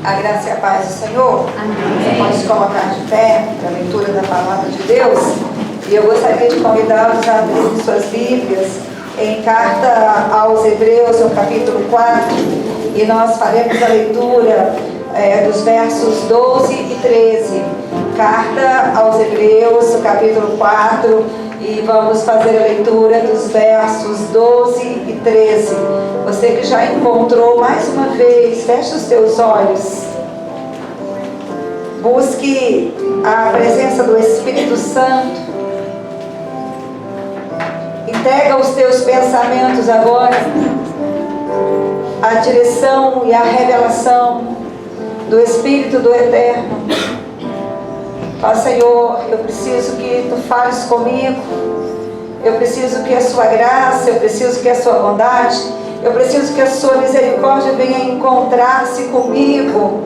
A graça e a paz do Senhor. Amém. Você pode se colocar de pé para a leitura da palavra de Deus. E eu gostaria de convidá-los a abrir suas Bíblias em Carta aos Hebreus, no capítulo 4. E nós faremos a leitura dos versos 12 e 13. Carta aos Hebreus, no capítulo 4. E vamos fazer a leitura dos versos 12 e 13. Você que já encontrou, mais uma vez, feche os teus olhos. Busque a presença do Espírito Santo. Entrega os teus pensamentos agora à direção e à revelação do Espírito do Eterno. Fala, Senhor, eu preciso que Tu fales comigo. Eu preciso que a Sua graça, eu preciso que a Sua bondade, eu preciso que a Sua misericórdia venha encontrar-se comigo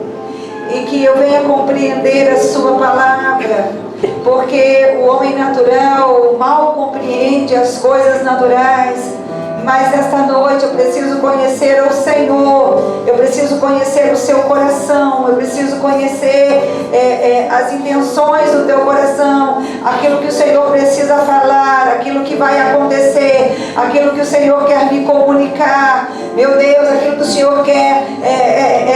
e que eu venha compreender a Sua palavra, porque o homem natural mal compreende as coisas naturais. Mas esta noite eu preciso conhecer o Senhor, eu preciso conhecer o seu coração, eu preciso conhecer as intenções do teu coração, aquilo que o Senhor precisa falar, aquilo que vai acontecer, aquilo que o Senhor quer me comunicar. Meu Deus, aquilo que o Senhor quer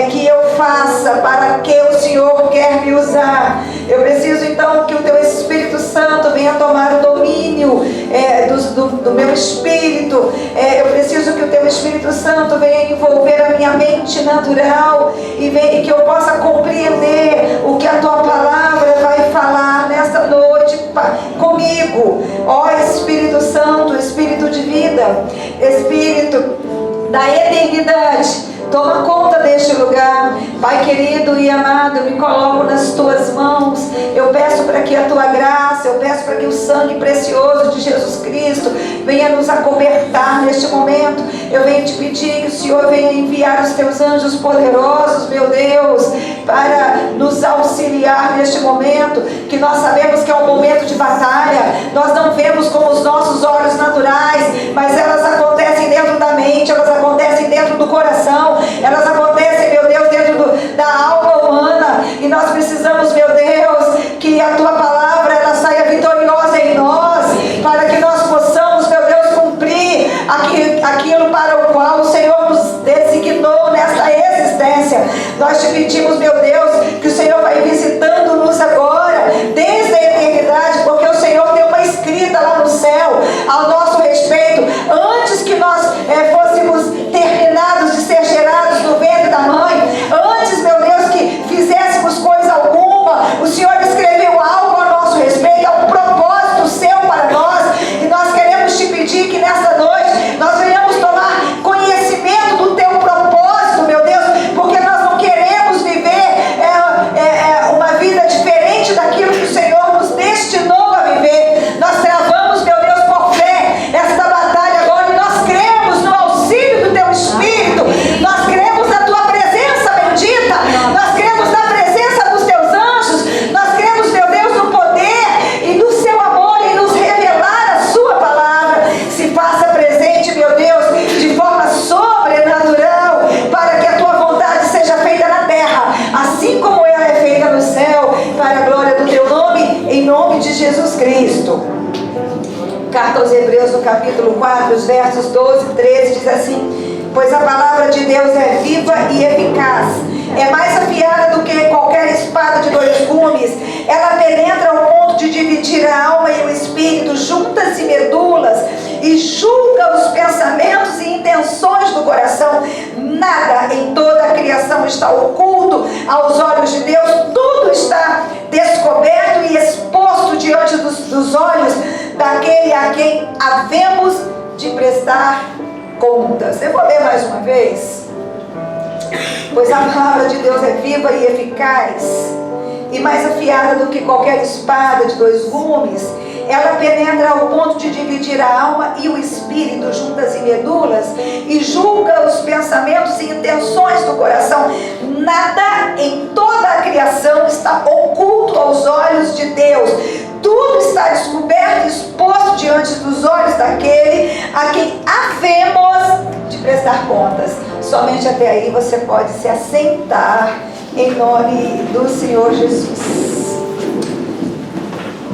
que eu faça, para que o Senhor quer me usar. Eu preciso então que o teu Espírito Santo venha tomar o domínio do meu espírito. Eu preciso que o teu Espírito Santo venha envolver a minha mente natural e que eu possa compreender o que a tua palavra vai falar nesta noite comigo. Ó Espírito Santo, Espírito de vida, Espírito da eternidade, toma conta deste lugar. Pai querido e amado, eu me coloco nas tuas mãos. Eu peço para que a tua graça, eu peço para que o sangue precioso de Jesus Cristo venha nos acobertar neste momento. Eu venho te pedir que o Senhor venha enviar os teus anjos poderosos, meu Deus, para nos auxiliar neste momento, que nós sabemos que é um momento de batalha. Nós não vemos com os nossos olhos naturais, mas elas acontecem dentro da mente, elas acontecem dentro do coração, elas acontecem, meu Deus, dentro da alma humana. E nós precisamos, meu Deus, que a tua palavra ela saia vitoriosa em nós, para que nós possamos, meu Deus, cumprir aquilo para o qual o Senhor nos designou nesta existência. Nós te pedimos, meu Deus, que o Senhor vai visitando-nos agora, desde a eternidade, porque o Senhor tem uma escrita lá no céu ao nosso respeito. Antes que nós fôssemos terminados de ser gerados no ventre da mãe, antes, meu Deus, que fizéssemos coisa alguma, o Senhor escreveu algo a nosso respeito, ao propósito seu para nós. E nós queremos te pedir que nesta noite nós venhamos tomar conhecimento do teu propósito, meu Deus, porque nós não queremos viver uma vida diferente daquilo que o Senhor nos destinou a viver. Nós travamos, meu Deus, por fé esta batalha agora, e nós cremos no auxílio do teu Espírito. Nós cremos na tua presença bendita, nós cremos na presença dos teus anjos, nós cremos, meu Deus, no poder e no seu amor em nos revelar a sua palavra. Se faça presente, meu Deus, de forma sobrenatural, para que a tua vontade seja feita na terra, assim como ela é feita no céu, para a glória do teu nome, em nome de Jesus Cristo. Carta aos Hebreus, no capítulo 4, os versos 12 e 13, diz assim: pois a palavra de Deus é viva e eficaz, é mais afiada do que qualquer espada de dois gumes. Ela penetra ao ponto de dividir a alma e o espírito, juntas e medulas, e julga os pensamentos e intenções do coração. Nada em toda a criação está oculto aos olhos de Deus, tudo está descoberto e exposto diante dos olhos daquele a quem havemos de prestar contas. Eu vou ler mais uma vez. Pois a palavra de Deus é viva e eficaz, e mais afiada do que qualquer espada de dois gumes. Ela penetra ao ponto de dividir a alma e o espírito, juntas e medulas, e julga os pensamentos e intenções do coração. Nada em toda a criação está oculto aos olhos de Deus. Tudo está descoberto e exposto diante dos olhos daquele a quem havemos de prestar contas. Somente até aí você pode se assentar em nome do Senhor Jesus.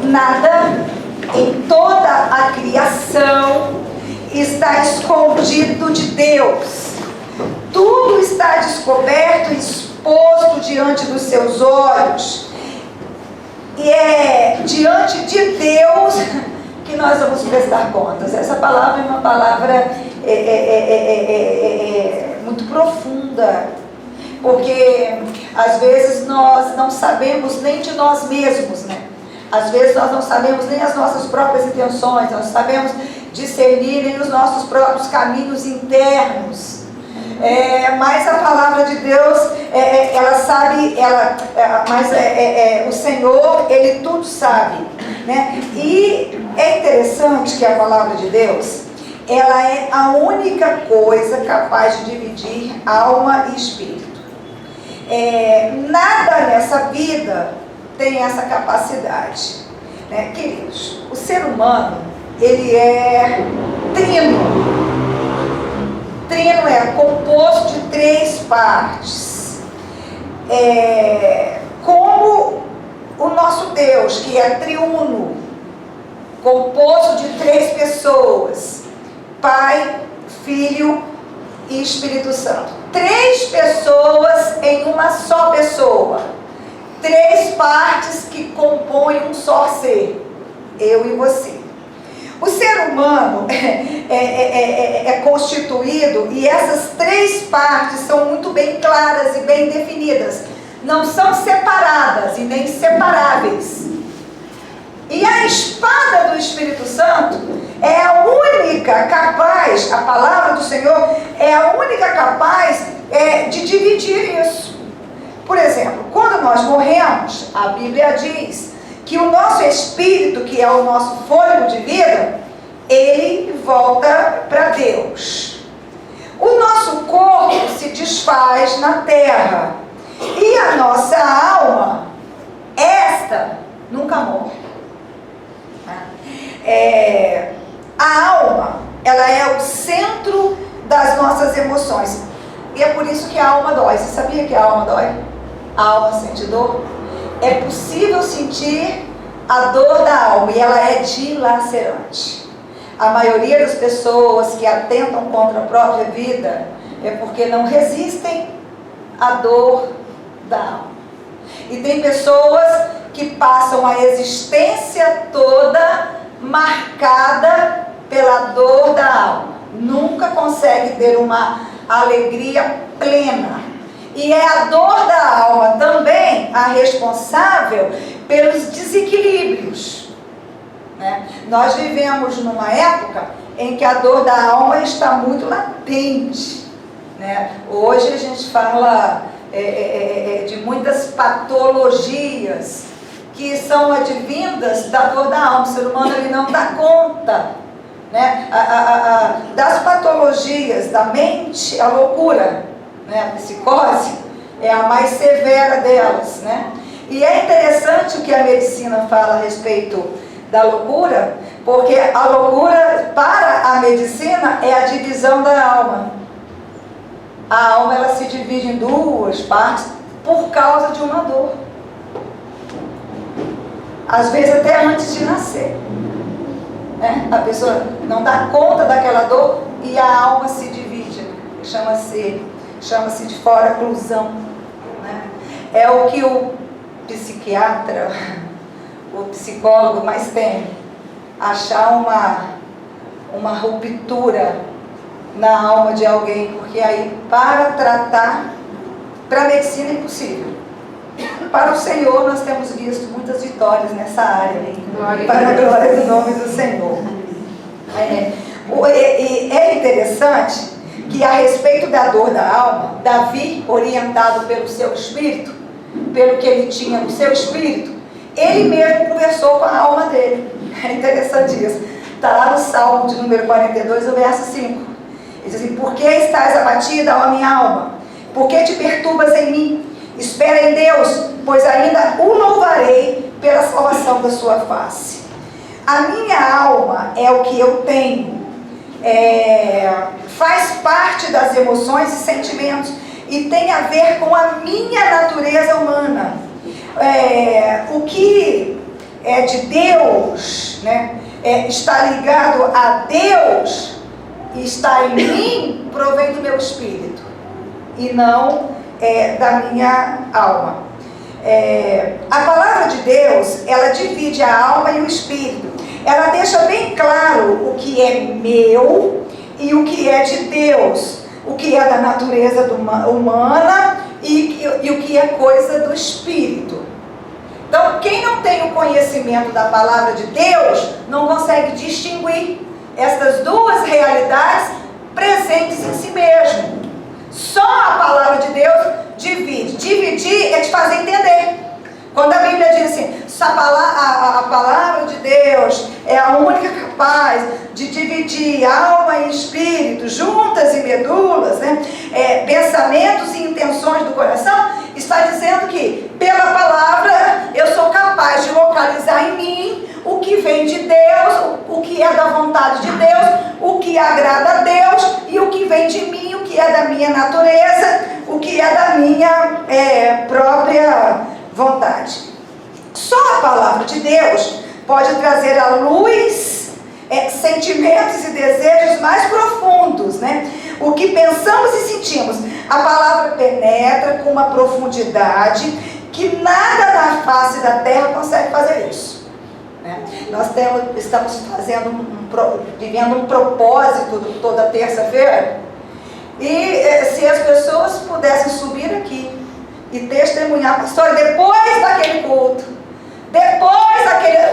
Nada em toda a criação está escondido de Deus. Tudo está descoberto e exposto diante dos seus olhos. E é diante de Deus que nós vamos prestar contas. Essa palavra é uma palavra muito profunda, porque às vezes nós não sabemos nem de nós mesmos, né? Às vezes nós não sabemos nem as nossas próprias intenções, nós sabemos discernir nem os nossos próprios caminhos internos. Mas a palavra de Deus, ela sabe, mas o Senhor, Ele tudo sabe, né? E é interessante que a palavra de Deus, ela é a única coisa capaz de dividir alma e espírito. Nada nessa vida tem essa capacidade, né? Queridos, o ser humano, ele é trino. Trino é composto de 3 partes. Como o nosso Deus, que é triuno, composto de 3 pessoas: Pai, Filho e Espírito Santo. 3 pessoas em uma só pessoa. 3 partes que compõem um só ser: eu e você. O ser humano é constituído, e essas 3 partes são muito bem claras e bem definidas. Não são separadas e nem separáveis. E a espada do Espírito Santo é a única capaz, a palavra do Senhor é a única capaz de dividir isso. Por exemplo, quando nós morremos, a Bíblia diz que o nosso espírito, que é o nosso fôlego de vida, ele volta para Deus. O nosso corpo se desfaz na terra. E a nossa alma, esta nunca morre. A alma, ela é o centro das nossas emoções. E é por isso que a alma dói. Você sabia que a alma dói? A alma sente dor? É possível sentir a dor da alma, e ela é dilacerante. A maioria das pessoas que atentam contra a própria vida é porque não resistem à dor da alma. E tem pessoas que passam a existência toda marcada pela dor da alma. Nunca consegue ter uma alegria plena. E é a dor da alma também a responsável pelos desequilíbrios, né? Nós vivemos numa época em que a dor da alma está muito latente, né? Hoje a gente fala de muitas patologias que são advindas da dor da alma. O ser humano, ele não dá conta, né? Das patologias da mente, a loucura, né? A psicose é a mais severa delas, né? E é interessante o que a medicina fala a respeito da loucura, porque a loucura para a medicina é a divisão da alma. A alma, ela se divide em 2 partes por causa de uma dor. Às vezes até antes de nascer, né? A pessoa não dá conta daquela dor e a alma se divide. Chama-se de foraclusão, né? É o que o psiquiatra, o psicólogo mais tem: achar uma ruptura na alma de alguém, porque aí para tratar, para a medicina é impossível. Para o Senhor nós temos visto muitas vitórias nessa área, para a glória do nome do Senhor. É interessante que a respeito da dor da alma, Davi, orientado pelo seu espírito, pelo que ele tinha no seu espírito, ele mesmo conversou com a alma dele. É interessante isso. Está lá no Salmo de número 42, o verso 5. Ele diz assim: por que estás abatida, ó minha alma? Por que te perturbas em mim? Espera em Deus, pois ainda o louvarei pela salvação da sua face. A minha alma é o que eu tenho. Faz parte das emoções e sentimentos. e tem a ver com a minha natureza humana. O que é de Deus, né, está ligado a Deus e está em mim, provém do meu espírito e não da minha alma. A palavra de Deus, ela divide a alma e o espírito. Ela deixa bem claro o que é meu e o que é de Deus, o que é da natureza humana e o que é coisa do espírito. Então, quem não tem o conhecimento da palavra de Deus não consegue distinguir essas duas realidades presentes em si mesmo. Só a palavra de Deus divide. Dividir é te fazer entender. Quando a Bíblia diz assim, a palavra de Deus é a única capaz de dividir alma e espírito, juntas e medulas, né? Pensamentos e intenções do coração, está dizendo que pela palavra eu sou capaz de localizar em mim o que vem de Deus, o que é da vontade de Deus, o que agrada a Deus e o que vem de mim, o que é da minha natureza, o que é da minha própria vontade. Só a palavra de Deus pode trazer à luz sentimentos e desejos mais profundos, né? O que pensamos e sentimos. A palavra penetra com uma profundidade que nada na face da terra consegue fazer isso, né? Nós estamos vivendo um propósito toda terça-feira, e se as pessoas pudessem subir aqui e testemunhar, pastor, depois daquele culto,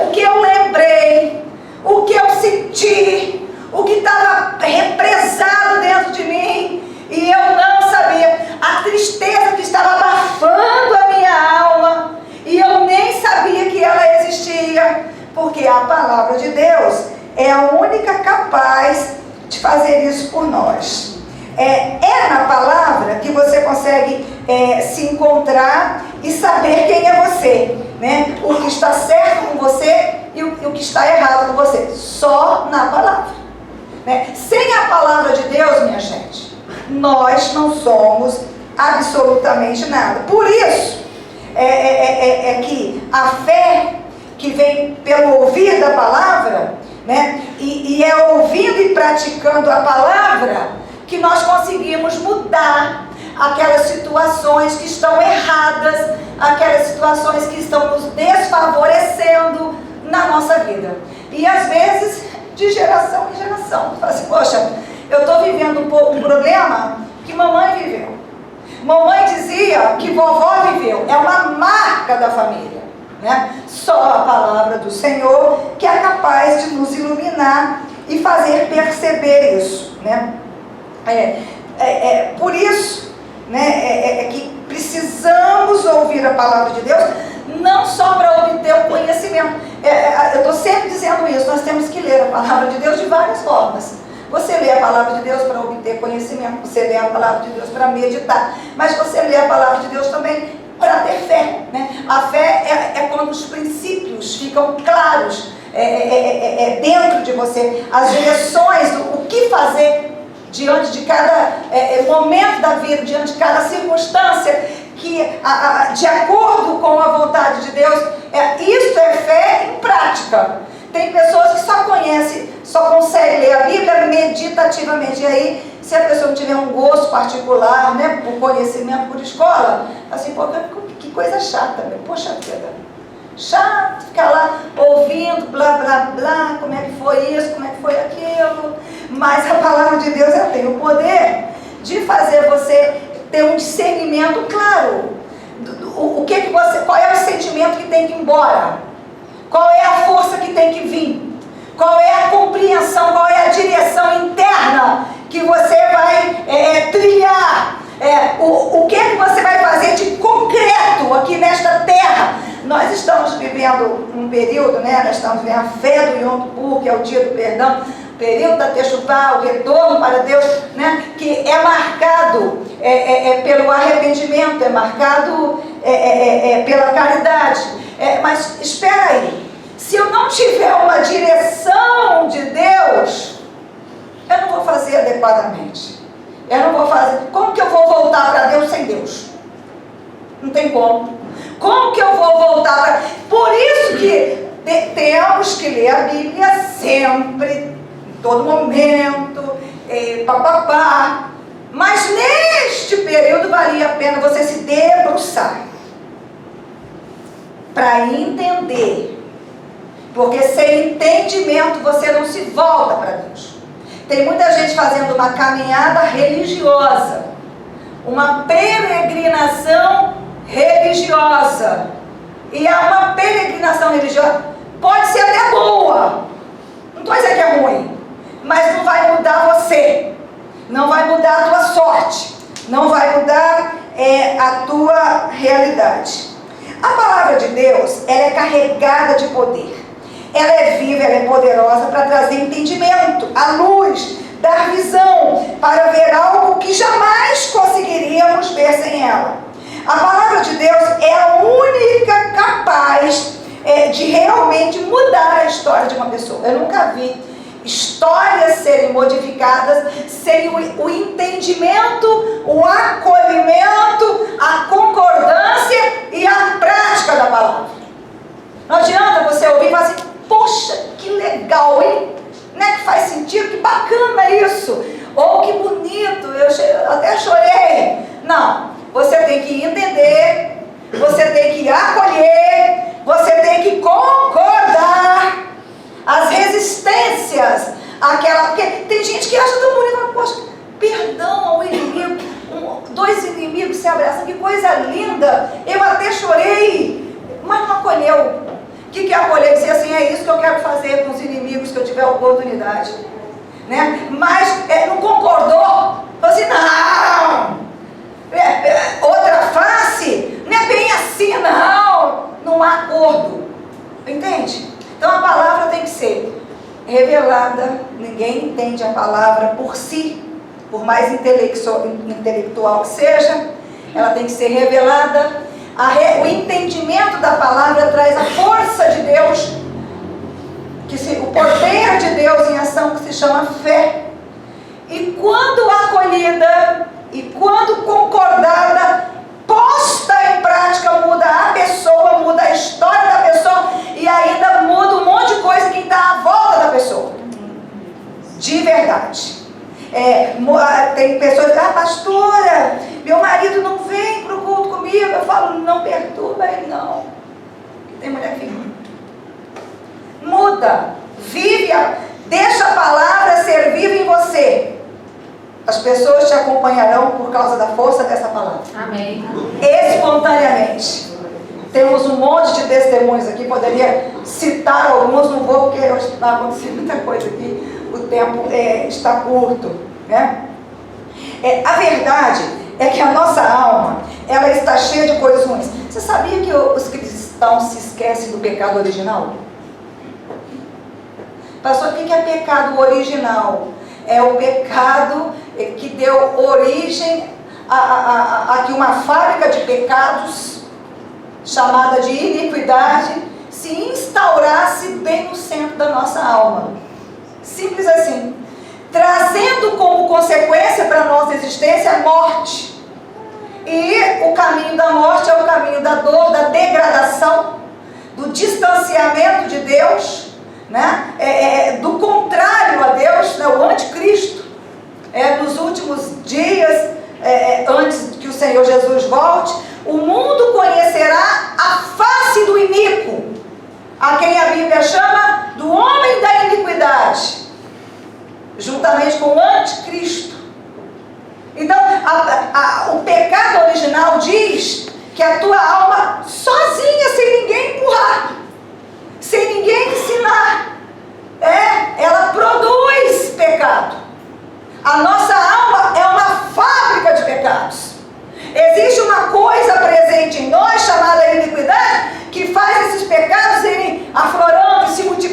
o que eu lembrei, o que eu senti, o que estava represado dentro de mim, e eu não sabia, a tristeza que estava abafando a minha alma, e eu nem sabia que ela existia, porque a palavra de Deus é a única capaz de fazer isso por nós. É na palavra que você consegue se encontrar e saber quem é você, né? O que está certo com você e o que está errado com você. Só na palavra, né? Sem a palavra de Deus, minha gente, nós não somos absolutamente nada. Por isso, que a fé que vem pelo ouvir da palavra, né? E é ouvindo e praticando a palavra que nós conseguimos mudar aquelas situações que estão erradas, aquelas situações que estão nos desfavorecendo na nossa vida. E às vezes, de geração em geração. Fala assim, poxa, eu estou vivendo um problema que mamãe viveu. Mamãe dizia que vovó viveu. É uma marca da família, né? Só a palavra do Senhor que é capaz de nos iluminar e fazer perceber isso, né? Por isso, né, que precisamos ouvir a palavra de Deus, não só para obter o conhecimento. Eu estou sempre dizendo isso, nós temos que ler a palavra de Deus de várias formas. Você lê a palavra de Deus para obter conhecimento, você lê a palavra de Deus para meditar, mas você lê a palavra de Deus também para ter fé, né? A fé é quando os princípios ficam claros dentro de você, as direções, o que fazer diante de cada momento da vida, diante de cada circunstância, que de acordo com a vontade de Deus, isso é fé em prática. Tem pessoas que só conseguem ler a Bíblia meditativamente, e aí, se a pessoa não tiver um gosto particular, né, por conhecimento, por escola, assim, pô, que coisa chata, né? Poxa vida, chato ficar lá ouvindo, blá, blá, blá, como é que foi isso, como é que foi aquilo. Mas a palavra de Deus, ela tem o poder de fazer você ter um discernimento claro. Qual é o sentimento que tem que ir embora? Qual é a força que tem que vir? Qual é a compreensão, qual é a direção interna que você vai trilhar? O que você vai fazer de concreto aqui nesta terra? Nós estamos vivendo um período, né? Nós estamos vivendo a fé do Yom Kippur, que é o dia do perdão, período da Techuvá, o retorno para Deus, né? Que é marcado pelo arrependimento, é marcado pela caridade. Mas espera aí, se eu não tiver uma direção de Deus, eu não vou fazer adequadamente. Eu não vou fazer. Como que eu vou voltar para Deus como. Como que eu vou voltar para... Por isso que temos que ler a Bíblia sempre, em todo momento, papapá. Mas neste período valia a pena você se debruçar para entender. Porque sem entendimento você não se volta para Deus. Tem muita gente fazendo uma caminhada religiosa, uma peregrinação religiosa. E é uma peregrinação religiosa, pode ser até boa, não estou dizendo que é ruim, mas não vai mudar você, não vai mudar a tua sorte, não vai mudar a tua realidade. A palavra de Deus, ela é carregada de poder. Ela é viva, ela é poderosa para trazer entendimento, a luz, dar visão, para ver algo que jamais conseguiríamos ver sem ela. A palavra de Deus é a única capaz de realmente mudar a história de uma pessoa. Eu nunca vi histórias serem modificadas sem o entendimento, o acolhimento, a concordância e a prática da palavra. Não adianta você ouvir e falar assim, poxa, que legal, hein? Não é que faz sentido? Que bacana isso! Ou que bonito, eu até chorei. Não, você tem que entender, você tem que acolher, você tem que concordar. As resistências, porque tem gente que acha tão bonito, poxa, perdão ao inimigo, dois inimigos se abraçam, que coisa linda, eu até chorei, mas não acolheu. O que é acolher? Dizer assim, é isso que eu quero fazer com os inimigos que eu tiver oportunidade, né? Mas não concordou, falou assim, não, outra face, não é bem assim, não há acordo, entende? Então a palavra tem que ser revelada. Ninguém entende a palavra por si, por mais intelectual que seja, ela tem que ser revelada. O entendimento da palavra traz a força de Deus, o poder de Deus em ação, que se chama fé. E quando acolhida e quando concordada, posta em prática, muda a pessoa, muda a história da pessoa e ainda muda um monte de coisa que está à volta da pessoa. De verdade. Tem pessoas que dizem, pastora, meu marido não vem para o culto comigo. Eu falo, não perturba ele não. Tem mulher que muda, vive, deixa a palavra ser viva em você. As pessoas te acompanharão por causa da força dessa palavra. Amém. Espontaneamente. Temos um monte de testemunhos aqui, poderia citar alguns, não vou, porque hoje está acontecendo muita coisa aqui, o tempo está curto, né? A verdade é que a nossa alma, ela está cheia de coisas ruins. Você sabia que os cristãos se esquecem do pecado original? Pastor, o que é pecado original? É o pecado que deu origem a que uma fábrica de pecados, chamada de iniquidade, se instaurasse bem no centro da nossa alma. Simples assim. Trazendo como consequência para a nossa existência a morte. E o caminho da morte é o caminho da dor, da degradação, do distanciamento de Deus, né? Do contrário a Deus, né? O anticristo. Nos últimos dias, antes que o Senhor Jesus volte, o mundo conhecerá a face do iníquo, a quem a Bíblia chama do homem da iniquidade, juntamente com o anticristo. Então, o pecado original diz que a tua alma sozinha, sem ninguém empurrar, sem ninguém ensinar, ela produz pecado. A nossa alma é uma fábrica de pecados. Existe uma coisa presente em nós, chamada iniquidade, que faz esses pecados irem aflorando e se multiplicando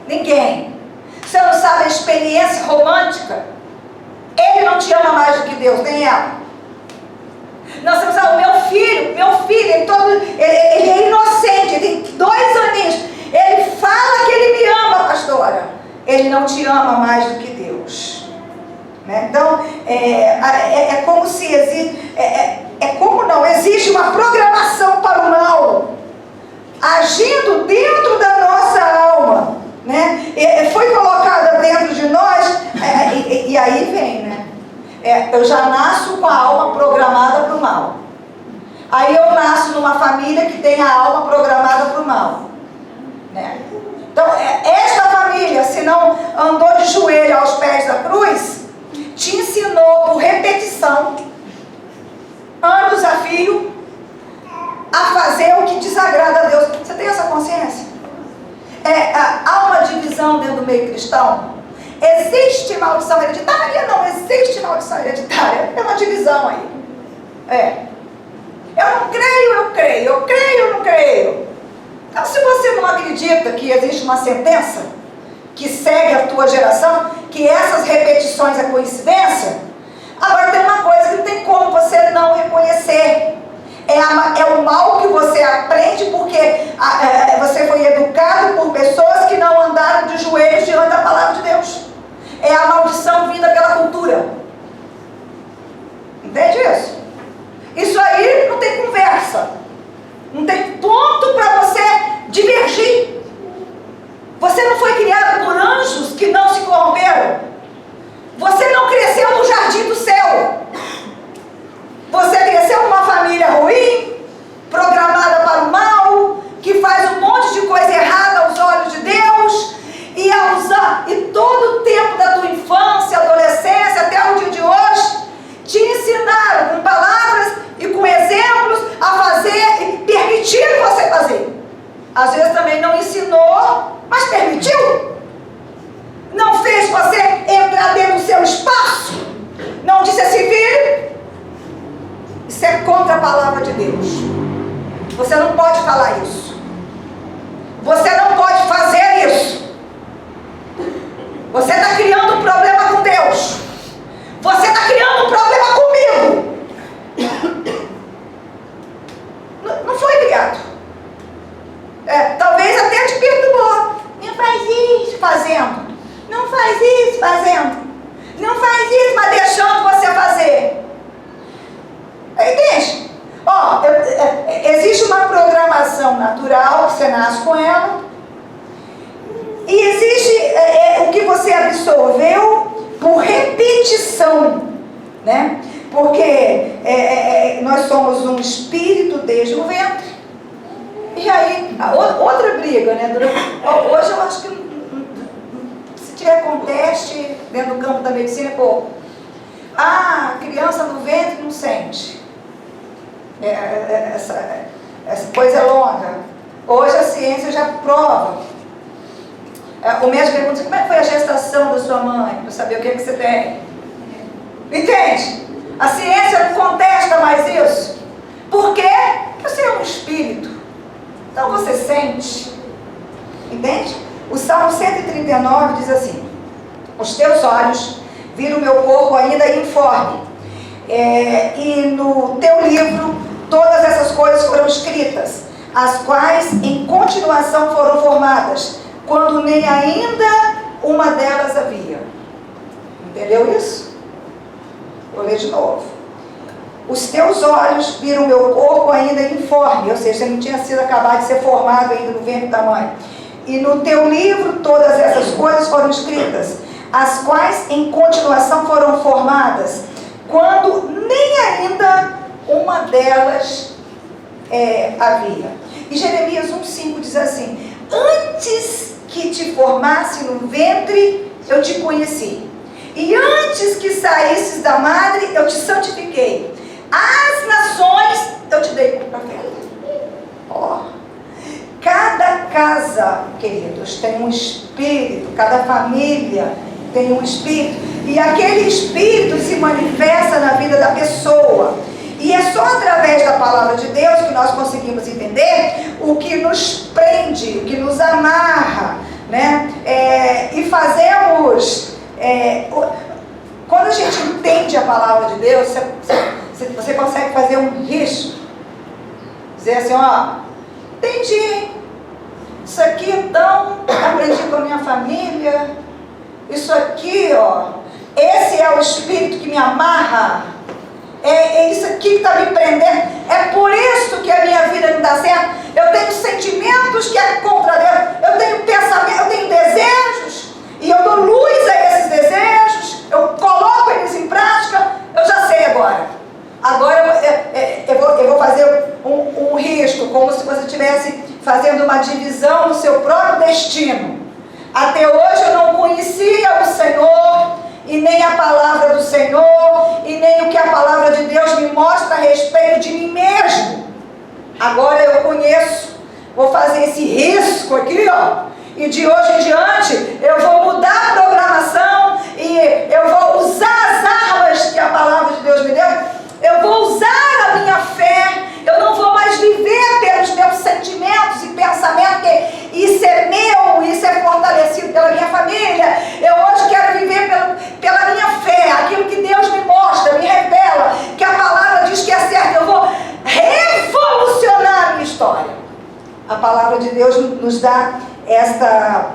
Ninguém. Você não sabe a experiência romântica? Ele não te ama mais do que Deus, nem ela. Nós temos o meu filho, ele é inocente, ele tem 2 aninhos. Ele fala que ele me ama, pastora. Ele não te ama mais do que Deus. Né? Então, é como se existe uma programação para o mal, agindo dentro da nossa alma. Né? Foi colocada dentro de nós, e aí vem, né? Eu já nasço com a alma programada para o mal. Aí eu nasço numa família que tem a alma programada para o mal. Né? Então, esta família, se não andou de joelho aos pés da cruz, te ensinou por repetição, anos a fio, a fazer o que desagrada a Deus. Você tem essa consciência? Há uma divisão dentro do meio cristão. Existe maldição hereditária? Não existe maldição hereditária. É uma divisão aí. Eu não creio, eu creio. Eu creio, eu não creio. Então, se você não acredita que existe uma sentença que segue a tua geração, que essas repetições é coincidência, agora tem uma coisa que não tem como você não reconhecer. É o mal que você aprende porque você foi educado por pessoas que não andaram de joelhos diante da palavra de Deus. É a maldição vinda pela cultura. Entende isso? Isso aí não tem conversa. Não tem ponto para você divergir. Você não foi criado por anjos que não se corromperam. Você não cresceu no jardim do céu. Você cresceu numa família ruim, programada para o mal, que faz um monte de coisa errada aos olhos de Deus, e todo o tempo da tua infância, adolescência, até o dia de hoje, te ensinaram com palavras e com exemplos a fazer e permitiram você fazer. Às vezes também não ensinou, mas permitiu. Não fez você entrar dentro do seu espaço. Não disse assim, filho, isso é contra a palavra de Deus. Você não pode falar isso. Você não pode fazer isso. Você está criando um problema com Deus. Você está criando um problema comigo. Não foi criado. Talvez até te perturbou. Não faz isso fazendo. Não faz isso fazendo. Não faz isso, mas deixando você fazer. Entende? Existe uma programação natural que você nasce com ela. E existe o que você absorveu por repetição, né? Porque nós somos um espírito desde o ventre. E aí, outra briga, né? Hoje eu acho que se tiver conteste dentro do campo da medicina, a criança no ventre não sente. Essa coisa é longa. Hoje a ciência já prova. O médico pergunta, como é que foi a gestação da sua mãe? Para saber o que você tem. Entende? A ciência não contesta mais isso. Por quê? Porque você é um espírito. Então você sente. Entende? O Salmo 139 diz assim: os teus olhos viram o meu corpo ainda informe. E no teu livro todas essas coisas foram escritas, as quais em continuação foram formadas, quando nem ainda uma delas havia. Entendeu isso? Vou ler de novo. Os teus olhos viram o meu corpo ainda informe, ou seja, não tinha sido acabado de ser formado ainda no ventre da mãe. E no teu livro todas essas coisas foram escritas, as quais em continuação foram formadas, quando nem ainda uma delas havia. E Jeremias 1,5 diz assim: antes que te formasse no ventre, eu te conheci. E antes que saísses da madre, eu te santifiquei. As nações, eu te dei como profeta. Cada casa, queridos, tem um espírito. Cada família tem um espírito. E aquele espírito se manifesta na vida da pessoa. E é só através da palavra de Deus que nós conseguimos entender o que nos prende, o que nos amarra, né? palavra de Deus, você consegue fazer um risco. Dizer assim, ó, entendi, hein? Isso aqui então, aprendi com a minha família. Isso aqui, ó, esse é o espírito que me amarra. É isso aqui que está me prendendo. É por isso que a minha vida não dá certo. Eu tenho sentimentos que é contra Deus. Eu tenho pensamentos, eu tenho desejos. E eu dou luz a esses desejos. Eu coloco eles em prática. Eu já sei agora. Agora eu vou fazer um risco, como se você estivesse fazendo uma divisão no seu próprio destino. Até hoje eu não conhecia o Senhor, e nem a palavra do Senhor, e nem o que a palavra de Deus me mostra a respeito de mim mesmo. Agora eu conheço, vou fazer esse risco aqui, ó, e de hoje em diante eu vou mudar a programação, e eu vou usar as armas que a palavra de Deus me deu, eu vou usar a minha fé, eu não vou mais viver pelos meus sentimentos e pensamentos, porque isso é meu, isso é fortalecido pela minha família. Eu hoje quero viver pela minha fé, aquilo que Deus me mostra, me revela, que a palavra diz que é certo. Eu vou revolucionar a minha história. A palavra de Deus nos dá esta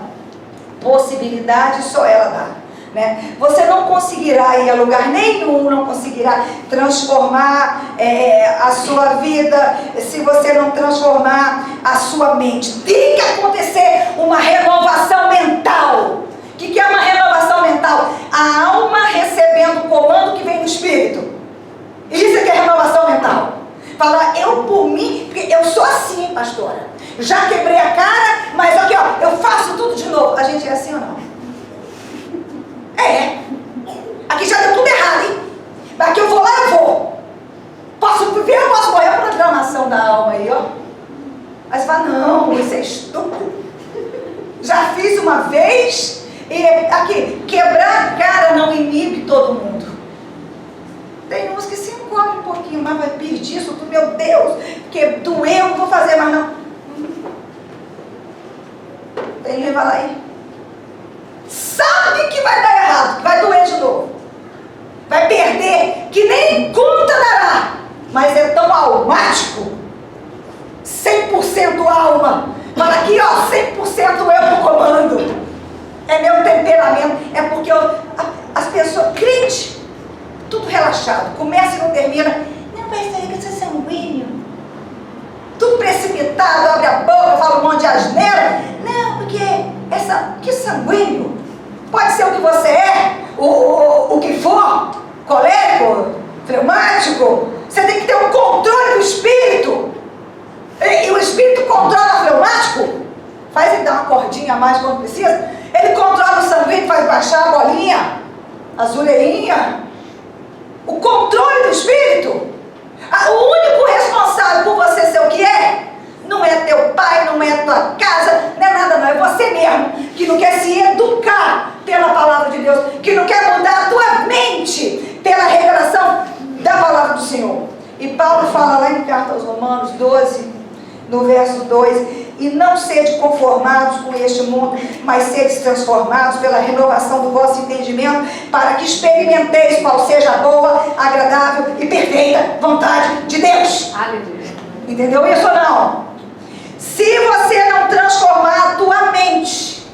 possibilidade, só ela dá. Né? Você não conseguirá ir a lugar nenhum, não conseguirá transformar a sua vida se você não transformar a sua mente. Tem que acontecer uma renovação mental. O que é uma renovação mental? A alma recebendo o comando que vem do Espírito. Isso é que é renovação mental. Falar, eu por mim, porque eu sou assim, pastora. Já quebrei a cara, mas aqui ó, eu faço tudo de novo. A gente é assim ou não? Aqui já deu tudo errado, hein? Daqui eu vou lá, eu vou. Posso viver, eu posso morrer. A programação da alma aí, ó. Aí você fala, não, isso é estúpido. Já fiz uma vez, e aqui, quebrar a cara não inibe todo mundo. Tem uns que se encolhem um pouquinho, mas vai pedir isso, meu Deus, que doeu, não vou fazer mais não. Tem gente que vai lá aí. Sabe que vai dar errado, que vai doer de novo. Vai perder, que nem conta dará. Mas é tão almático. 100% alma. Fala aqui, ó, 100% eu no comando. É meu temperamento. É porque as pessoas, crente, tudo relaxado. Começa e não termina. Não, vai ser que você é sanguíneo. Tudo precipitado, abre a boca, fala um monte de asneira. Não, porque que sanguíneo. Pode ser o que você é, o que for, colérico, fleumático. Você tem que ter um controle do espírito. E o espírito controla o fleumático. Faz ele dar uma cordinha a mais quando precisa. Ele controla o sanguíneo, faz baixar a bolinha, a zureinha. O controle do espírito. O único responsável por você ser o que é, não é teu pai, não é tua casa, não é nada não, é você mesmo, que não quer se educar pela palavra de Deus, que não quer mudar a tua mente pela revelação da palavra do Senhor. E Paulo fala lá em carta aos Romanos 12, no verso 2, e não sede conformados com este mundo, mas sede transformados pela renovação do vosso entendimento, para que experimenteis qual seja a boa, agradável e perfeita vontade de Deus. Aleluia. Entendeu isso ou não? Se você não transformar a tua mente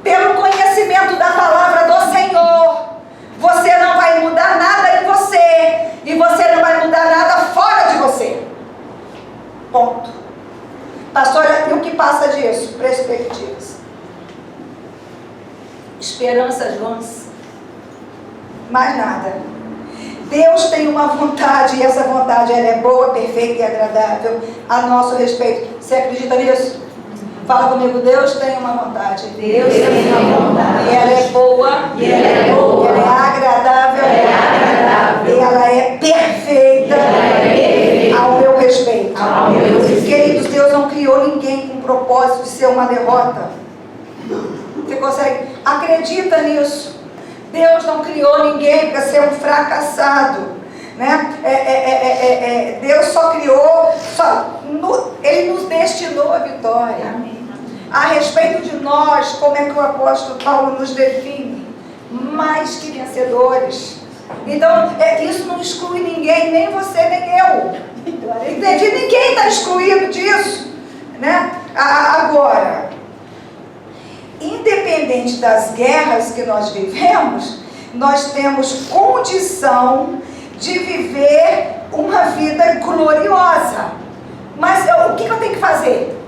pelo conhecimento da palavra do Senhor, você não vai mudar nada em você, e você não vai mudar nada fora de você. Ponto. Pastora, e o que passa disso? Perspectivas. Esperanças vãs. Mais nada. Deus tem uma vontade, e essa vontade ela é boa, perfeita e agradável a nosso respeito. Você acredita nisso? Fala comigo, Deus tem uma vontade. Deus tem uma vontade. E ela é boa. E ela é boa. Ela é agradável. Ela é agradável. E ela é perfeita. Ela é perfeita. Ao meu respeito. Ao meu respeito. Queridos, Deus não criou ninguém com o propósito de ser uma derrota. Você consegue? Acredita nisso. Deus não criou ninguém para ser um fracassado, né? Deus só criou, Ele nos destinou a vitória. Amém. A respeito de nós, como é que o apóstolo Paulo nos define? Mais que vencedores. Então, isso não exclui ninguém, nem você, nem eu. Entendi? Ninguém está excluído disso, né? Agora, independente das guerras que nós vivemos, nós temos condição de viver uma vida gloriosa. Mas o que eu tenho que fazer?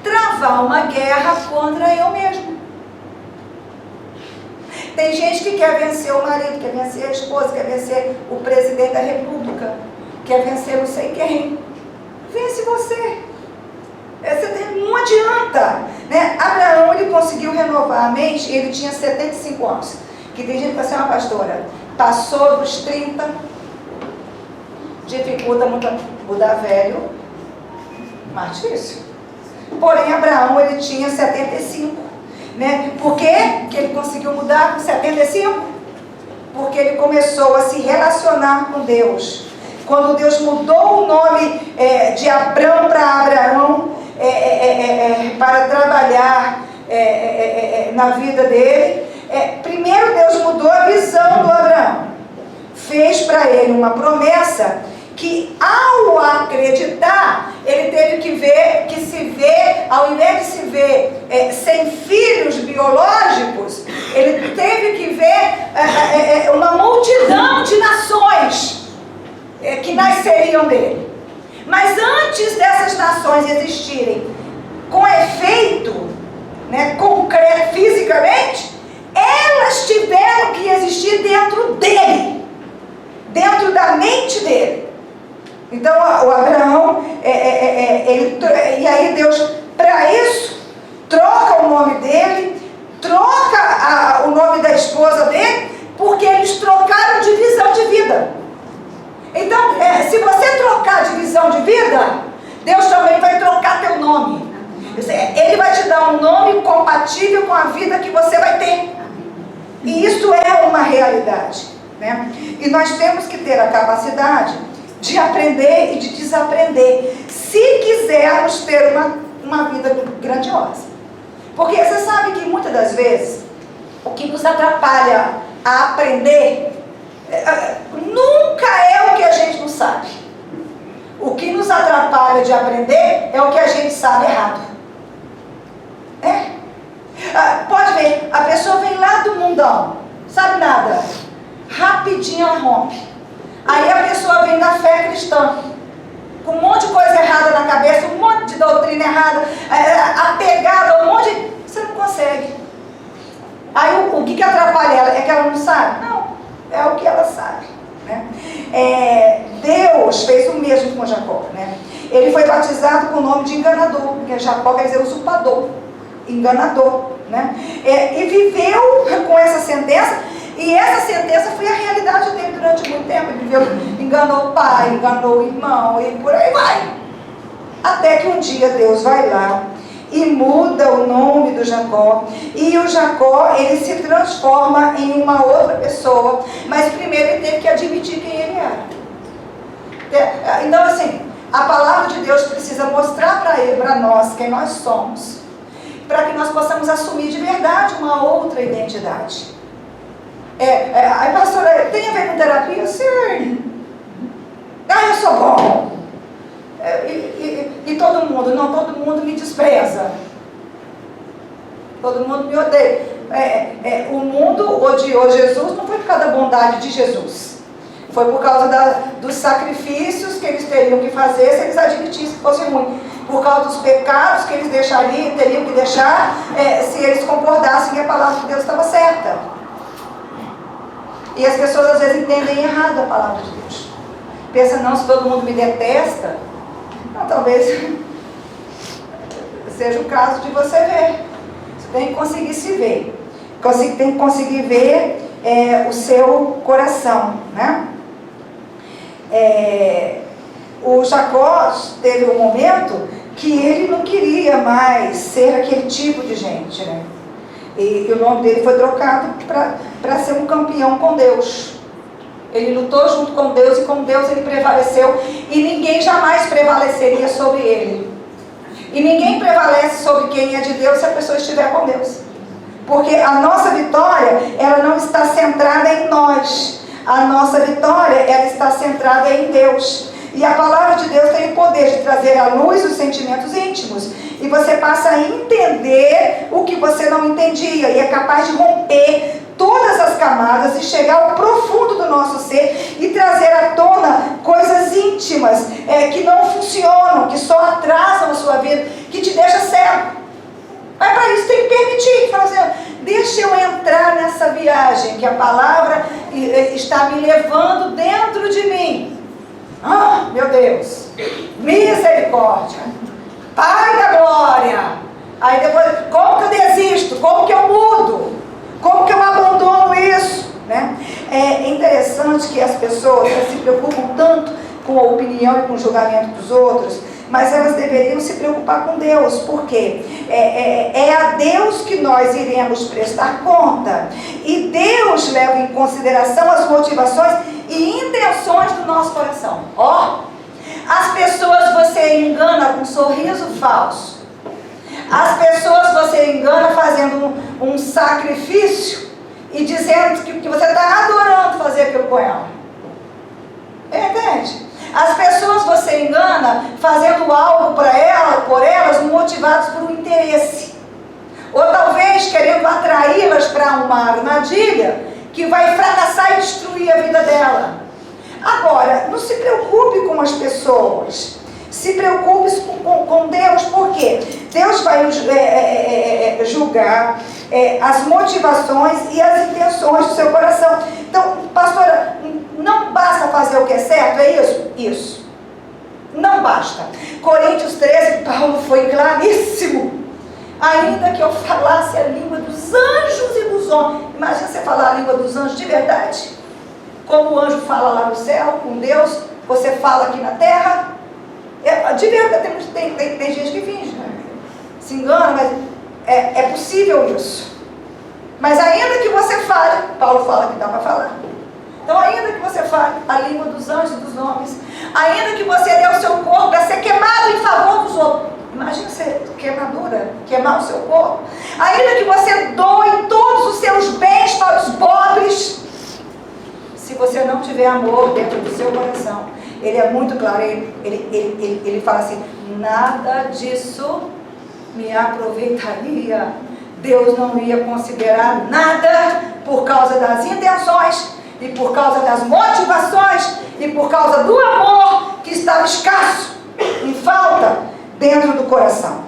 Travar uma guerra contra eu mesmo. Tem gente que quer vencer o marido, quer vencer a esposa, quer vencer o presidente da república, quer vencer não sei quem. Vence você. Não adianta, né? Abraão, ele conseguiu renovar a mente, ele tinha 75 anos. Que tem gente que fala assim, uma pastora, passou dos 30, dificulta muito mudar velho, mais difícil. Porém, Abraão, ele tinha 75. Né? Por que ele conseguiu mudar com 75? Porque ele começou a se relacionar com Deus. Quando Deus mudou o nome de Abrão para Abraão, para trabalhar na vida dele, primeiro Deus mudou a visão do Abraão. Fez para ele uma promessa que, ao acreditar, ele teve que se ver, ao invés de se ver sem filhos biológicos, ele teve que ver uma multidão de nações que nasceriam dele. Mas antes dessas nações existirem com efeito, né, concreto, fisicamente, elas tiveram que existir dentro dele, dentro da mente dele. Então, o Abraão, e aí Deus, para isso, troca o nome dele, troca o nome da esposa dele, porque eles trocaram de visão de vida. Então, se você trocar de visão de vida, Deus também vai trocar teu nome. Ele vai te dar um nome compatível com a vida que você vai ter. E isso é uma realidade, né? E nós temos que ter a capacidade de aprender e de desaprender, se quisermos ter uma vida grandiosa. Porque você sabe que muitas das vezes o que nos atrapalha a aprender nunca é o que a gente não sabe. O que nos atrapalha de aprender é o que a gente sabe errado. Pode ver, a pessoa vem lá do mundão, sabe nada, rapidinho ela rompe. Aí a pessoa vem da fé cristã, com um monte de coisa errada na cabeça, um monte de doutrina errada, apegada a um monte de... Você não consegue. Aí o que atrapalha ela? É que ela não sabe? Não, é o que ela sabe, né? Deus fez o mesmo com Jacó, né? Ele foi batizado com o nome de enganador, porque Jacó quer dizer usurpador, enganador, né? E viveu com essa sentença. E essa sentença foi a realidade dele durante muito tempo. Ele viveu, enganou o pai, enganou o irmão, e por aí vai. Até que um dia Deus vai lá e muda o nome do Jacó. E o Jacó, ele se transforma em uma outra pessoa. Mas primeiro ele teve que admitir quem ele era. Então assim, a palavra de Deus precisa mostrar para nós quem nós somos, para que nós possamos assumir de verdade uma outra identidade. Aí pastora, tem a ver com terapia? Sim. Eu sou bom. E todo mundo? Não, todo mundo me despreza. Todo mundo me odeia. O mundo odiou Jesus não foi por causa da bondade de Jesus. Foi por causa dos sacrifícios que eles teriam que fazer se eles admitissem que fosse ruim. Por causa dos pecados que eles teriam que deixar se eles concordassem que a palavra de Deus estava certa. E as pessoas às vezes entendem errado a palavra de Deus. Pensa, não, se todo mundo me detesta, não, talvez seja o caso de você ver. Você tem que conseguir se ver. Tem que conseguir ver o seu coração, né? O Jacó teve um momento que ele não queria mais ser aquele tipo de gente, né? E o nome dele foi trocado para ser um campeão com Deus. Ele lutou junto com Deus e com Deus ele prevaleceu. E ninguém jamais prevaleceria sobre ele. E ninguém prevalece sobre quem é de Deus se a pessoa estiver com Deus. Porque a nossa vitória, ela não está centrada em nós. A nossa vitória, ela está centrada em Deus. E a palavra de Deus tem o poder de trazer à luz os sentimentos íntimos. E você passa a entender o que você não entendia. E é capaz de romper todas as camadas e chegar ao profundo do nosso ser e trazer à tona coisas íntimas que não funcionam, que só atrasam a sua vida, que te deixa cego. Mas para isso tem que permitir, falar assim, deixa eu entrar nessa viagem que a palavra está me levando dentro de mim. Ah, meu Deus, misericórdia, Pai da glória. Aí depois, como que eu desisto? Como que eu mudo? Como que eu abandono isso? Né? É interessante que as pessoas se preocupam tanto com a opinião e com o julgamento dos outros, mas elas deveriam se preocupar com Deus, porque é a Deus que nós iremos prestar conta, e Deus leva em consideração as motivações e intenções do nosso coração. As pessoas você engana com um sorriso falso, as pessoas você engana fazendo um sacrifício e dizendo que você está adorando fazer aquilo com ela. Entende? As pessoas você engana fazendo algo para ela, por elas, motivados por um interesse. Ou talvez querendo atraí-las para uma armadilha que vai fracassar e destruir a vida dela. Agora, não se preocupe com as pessoas. Se preocupe com Deus, porque Deus vai julgar as motivações e as intenções do seu coração. Então, pastora, não basta fazer o que é certo, é isso? Isso. Não basta. Coríntios 13, Paulo foi claríssimo. Ainda que eu falasse a língua dos anjos e dos homens. Imagina você falar a língua dos anjos de verdade. Como o anjo fala lá no céu, com Deus, você fala aqui na terra. De verdade, tem gente que finge, né? Se engana, mas é possível isso. Mas ainda que você fale, Paulo fala que dá para falar. Então, ainda que você fale a língua dos anjos e dos homens, ainda que você dê o seu corpo para ser queimado em favor dos outros. Imagina você, queimadura, queimar o seu corpo. Ainda que você doe todos os seus bens para os pobres, se você não tiver amor dentro do seu coração, ele é muito claro, ele fala assim, nada disso me aproveitaria. Deus não ia considerar nada por causa das intenções e por causa das motivações e por causa do amor que estava escasso, em falta dentro do coração.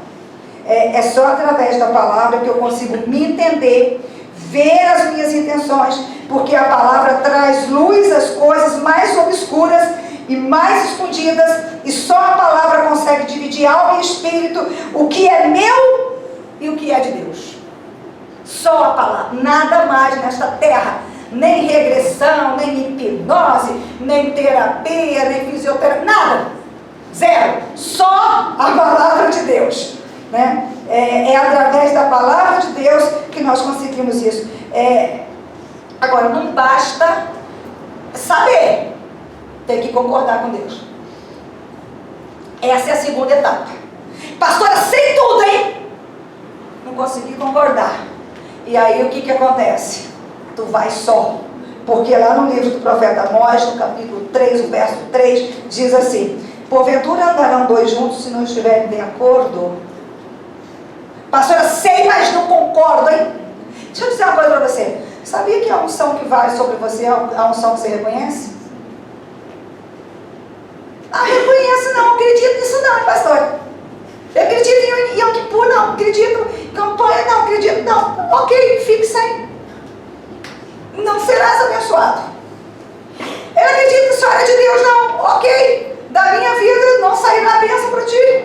É só através da palavra que eu consigo me entender, ver as minhas intenções, porque a palavra traz luz às coisas mais obscuras e mais escondidas, e só a palavra consegue dividir alma e espírito, o que é meu e o que é de Deus. Só a palavra, nada mais nesta terra, nem regressão, nem hipnose, nem terapia, nem fisioterapia, nada, zero, só a palavra de Deus, né? É através da palavra de Deus que nós conseguimos isso. Agora, não basta saber, tem que concordar com Deus. Essa é a segunda etapa. Pastora, sei tudo, hein? Não consegui concordar. E aí o que acontece? Tu vai só. Porque lá no livro do profeta Amós, no capítulo 3, o verso 3, diz assim: porventura andarão dois juntos se não estiverem de acordo? Pastora, sei, mas não concordo, hein? Deixa eu dizer uma coisa para você. Sabia que a unção que vai sobre você é a unção que você reconhece? Reconheço, não acredito nisso não, hein, pastor? Eu acredito em Yom Kippur, não. Acredito em campanha, não. Acredito, não. Ok, fique sem. Não serás abençoado. Eu acredito que isso é de Deus, não. Ok, da minha vida não sairá a bênção para ti.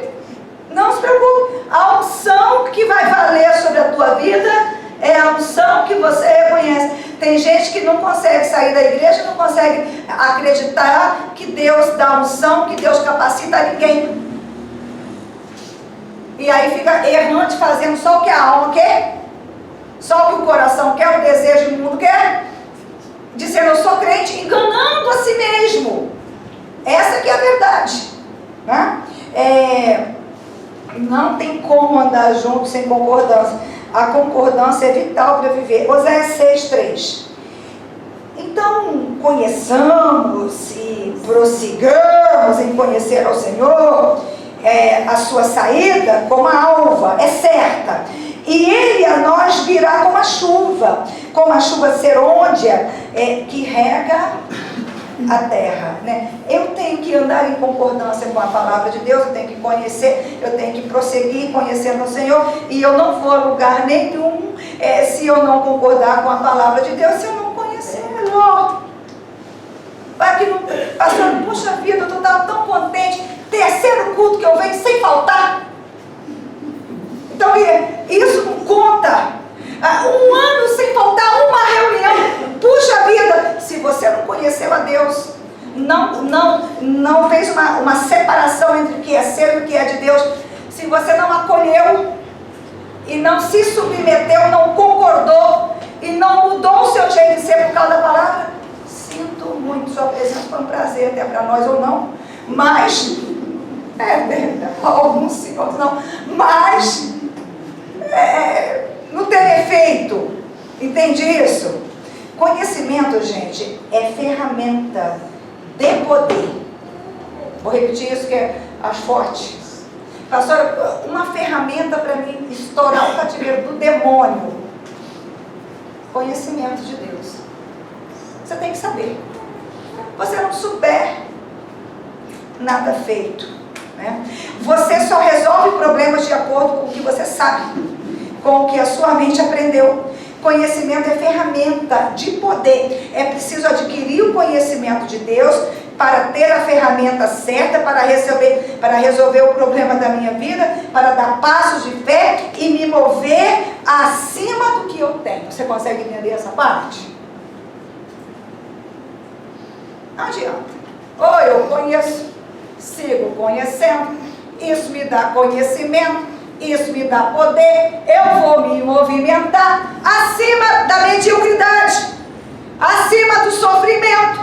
Não se preocupe. A unção que vai valer sobre a tua vida é a unção que você reconhece. Tem gente que não consegue sair da igreja, não consegue acreditar que Deus dá unção, que Deus capacita ninguém. E aí fica errante, fazendo só o que a alma quer, só o que o coração quer, o desejo do mundo quer, dizendo eu sou crente, enganando a si mesmo. Essa que é a verdade, né? Não tem como andar junto sem concordância. A concordância é vital para viver. Oséias 6:3. Então, conheçamos e prossigamos em conhecer ao Senhor, a sua saída como a alva, é certa. E Ele a nós virá como a chuva serôdia que rega a terra, né? Eu tenho que andar em concordância com a palavra de Deus, eu tenho que conhecer, eu tenho que prosseguir conhecendo o Senhor, e eu não vou a lugar nenhum se eu não concordar com a palavra de Deus, se eu não conhecer melhor. Vai que não, pastor, puxa vida, eu estava tão contente, terceiro culto que eu venho sem faltar. Então isso não conta. Um ano sem faltar uma reunião. Puxa vida, se você não conheceu a Deus, não fez uma separação entre o que é seu e o que é de Deus, se você não acolheu e não se submeteu, não concordou e não mudou o seu jeito de ser por causa da palavra, sinto muito, sua presença foi um prazer até para nós ou não, mas alguns sim, outros não, mas não ter efeito. Entende isso? Conhecimento, gente, é ferramenta de poder. Vou repetir isso que é as fortes. Pastora, uma ferramenta para mim estourar o cativeiro do demônio. Conhecimento de Deus. Você tem que saber. Você não souber, nada feito, né? Você só resolve problemas de acordo com o que você sabe, com o que a sua mente aprendeu. Conhecimento é ferramenta de poder. É preciso adquirir o conhecimento de Deus para ter a ferramenta certa para resolver o problema da minha vida, para dar passos de fé e me mover acima do que eu tenho. Você consegue entender essa parte? Não adianta. Ou eu conheço, sigo conhecendo, isso me dá conhecimento, isso me dá poder, eu vou me movimentar acima da mediocridade, acima do sofrimento,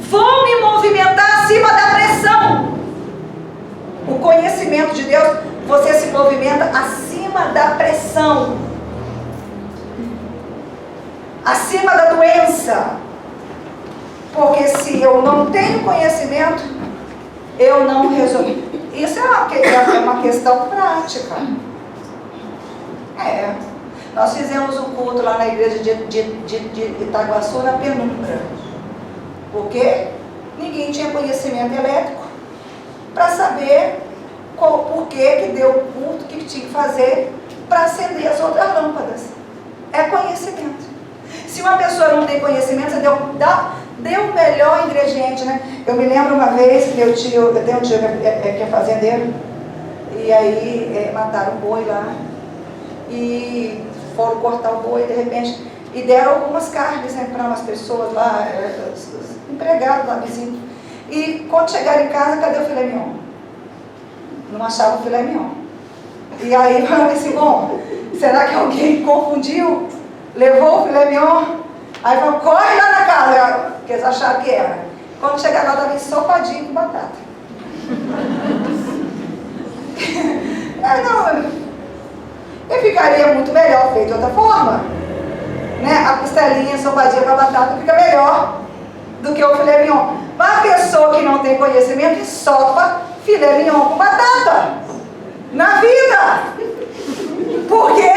vou me movimentar acima da pressão. O conhecimento de Deus, você se movimenta acima da pressão, acima da doença, porque se eu não tenho conhecimento, eu não resolvo. Isso é uma questão prática. Nós fizemos um culto lá na igreja de Itaguaçu, na penumbra. Porque ninguém tinha conhecimento elétrico para saber por que deu o culto, o que tinha que fazer para acender as outras lâmpadas. É conhecimento. Se uma pessoa não tem conhecimento, você deu o melhor ingrediente, né? Eu me lembro uma vez que eu tenho um tio que é fazendeiro, e aí mataram um boi lá, e foram cortar o boi de repente, e deram algumas carnes, né, para umas pessoas lá, os empregados lá vizinhos. E quando chegaram em casa, cadê o filé mignon? Não achavam o filé mignon. E aí falaram assim, bom, será que alguém confundiu? Levou o filé mignon? Aí falou, corre lá na casa, que eles acharam que era. Quando chegaram lá, estava ensopadinho com batata. Eu ficaria muito melhor feito de outra forma, né? A costelinha ensopadinha com a batata fica melhor do que o filé mignon. Mas a pessoa que não tem conhecimento ensopa filé mignon com batata na vida. Por quê?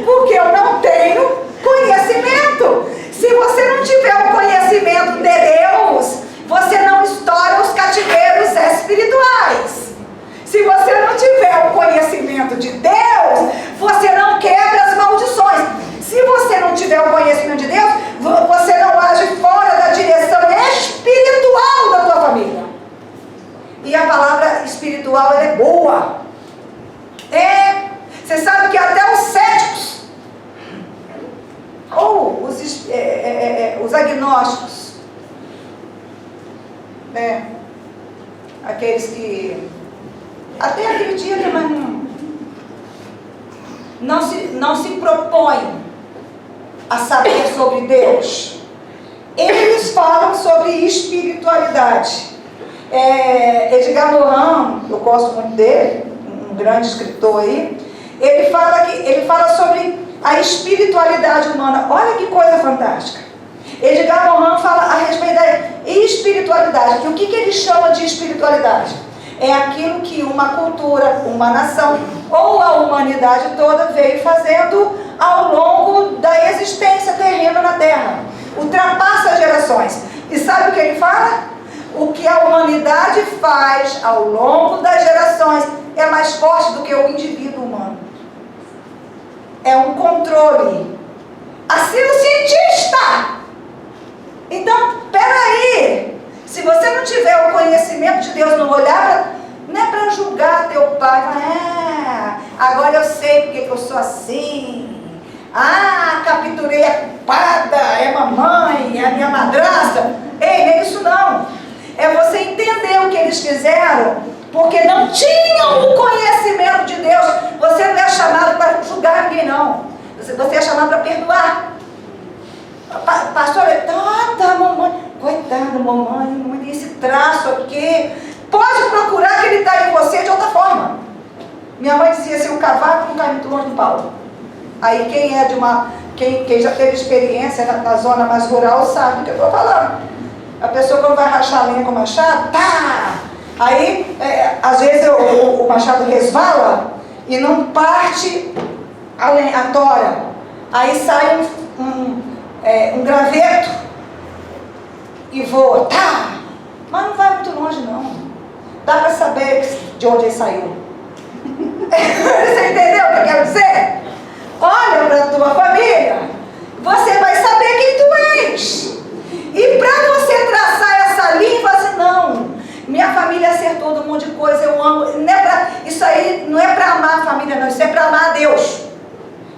Porque eu não tenho conhecimento. Se você não tiver o conhecimento de Deus, você não estoura os cativeiros espirituais. Se você não tiver o conhecimento de Deus, você não quebra as maldições. Se você não tiver o conhecimento de Deus, você não age fora da direção espiritual da tua família. E a palavra espiritual, ela é boa. Você sabe que até os céticos, ou os agnósticos, aqueles que até acreditam, mas não se propõem a saber sobre Deus. Eles falam sobre espiritualidade. Edgar Morin, eu gosto muito dele, um grande escritor aí, ele fala sobre a espiritualidade humana. Olha que coisa fantástica. Edgar Morin fala a respeito da espiritualidade. E o que ele chama de espiritualidade? É aquilo que uma cultura, uma nação ou a humanidade toda veio fazendo ao longo da existência terrena na Terra. Ultrapassa gerações. E sabe o que ele fala? O que a humanidade faz ao longo das gerações é mais forte do que o indivíduo humano. É um controle. Assim o cientista. Então, peraí. Se você não tiver o conhecimento de Deus, não olhar, não é para julgar teu pai. Agora eu sei porque que eu sou assim. Capturei a culpada, é mamãe, é a minha madrasta. Ei, não é isso não. É você entender o que eles fizeram, porque não tinham o conhecimento de Deus. Você não é chamado para julgar ninguém, não. Você é chamado para perdoar. Pastor, mamãe. Coitada, mamãe tem esse traço aqui. Pode procurar que ele está em você de outra forma. Minha mãe dizia assim, o cavaco não cai muito longe do pau. Aí quem já teve experiência na zona mais rural sabe do que eu estou falando. A pessoa quando vai rachar a lenha com o machado, aí às vezes o machado resvala e não parte a tora. Aí sai um graveto e voa, mas não vai muito longe não. Dá para saber de onde ele saiu. Você entendeu o que eu quero dizer? Olha para a tua família, você vai saber quem tu és. E para você traçar essa linha, você não, minha família acertou de um monte de coisa, eu amo. Isso aí não é para amar a família não, isso é para amar a Deus.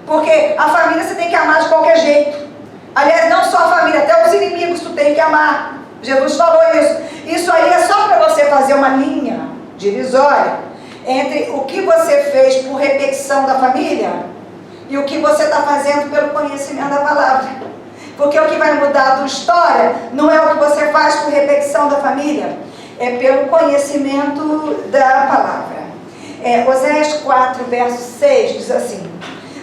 Porque a família você tem que amar de qualquer jeito. Aliás, não só a família, até os inimigos tu tem que amar. Jesus falou isso. Isso aí é só para você fazer uma linha divisória entre o que você fez por repetição da família e o que você está fazendo pelo conhecimento da palavra. Porque o que vai mudar a tua história não é o que você faz por repetição da família, é pelo conhecimento da palavra. Oséias 4, verso 6 diz assim: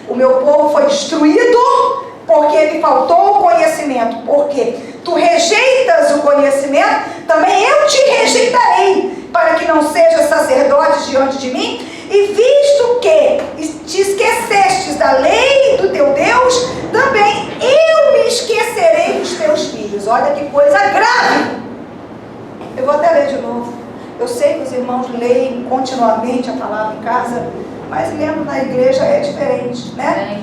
o meu povo foi destruído porque lhe faltou o conhecimento. Porque tu rejeitas o conhecimento, também eu te rejeitarei, para que não sejas sacerdote diante de mim. E visto que te esquecestes da lei do teu Deus, também eu me esquecerei dos teus filhos. Olha que coisa grave. Eu vou até ler de novo. Eu sei que os irmãos leem continuamente a palavra em casa, mas lendo na igreja é diferente, né?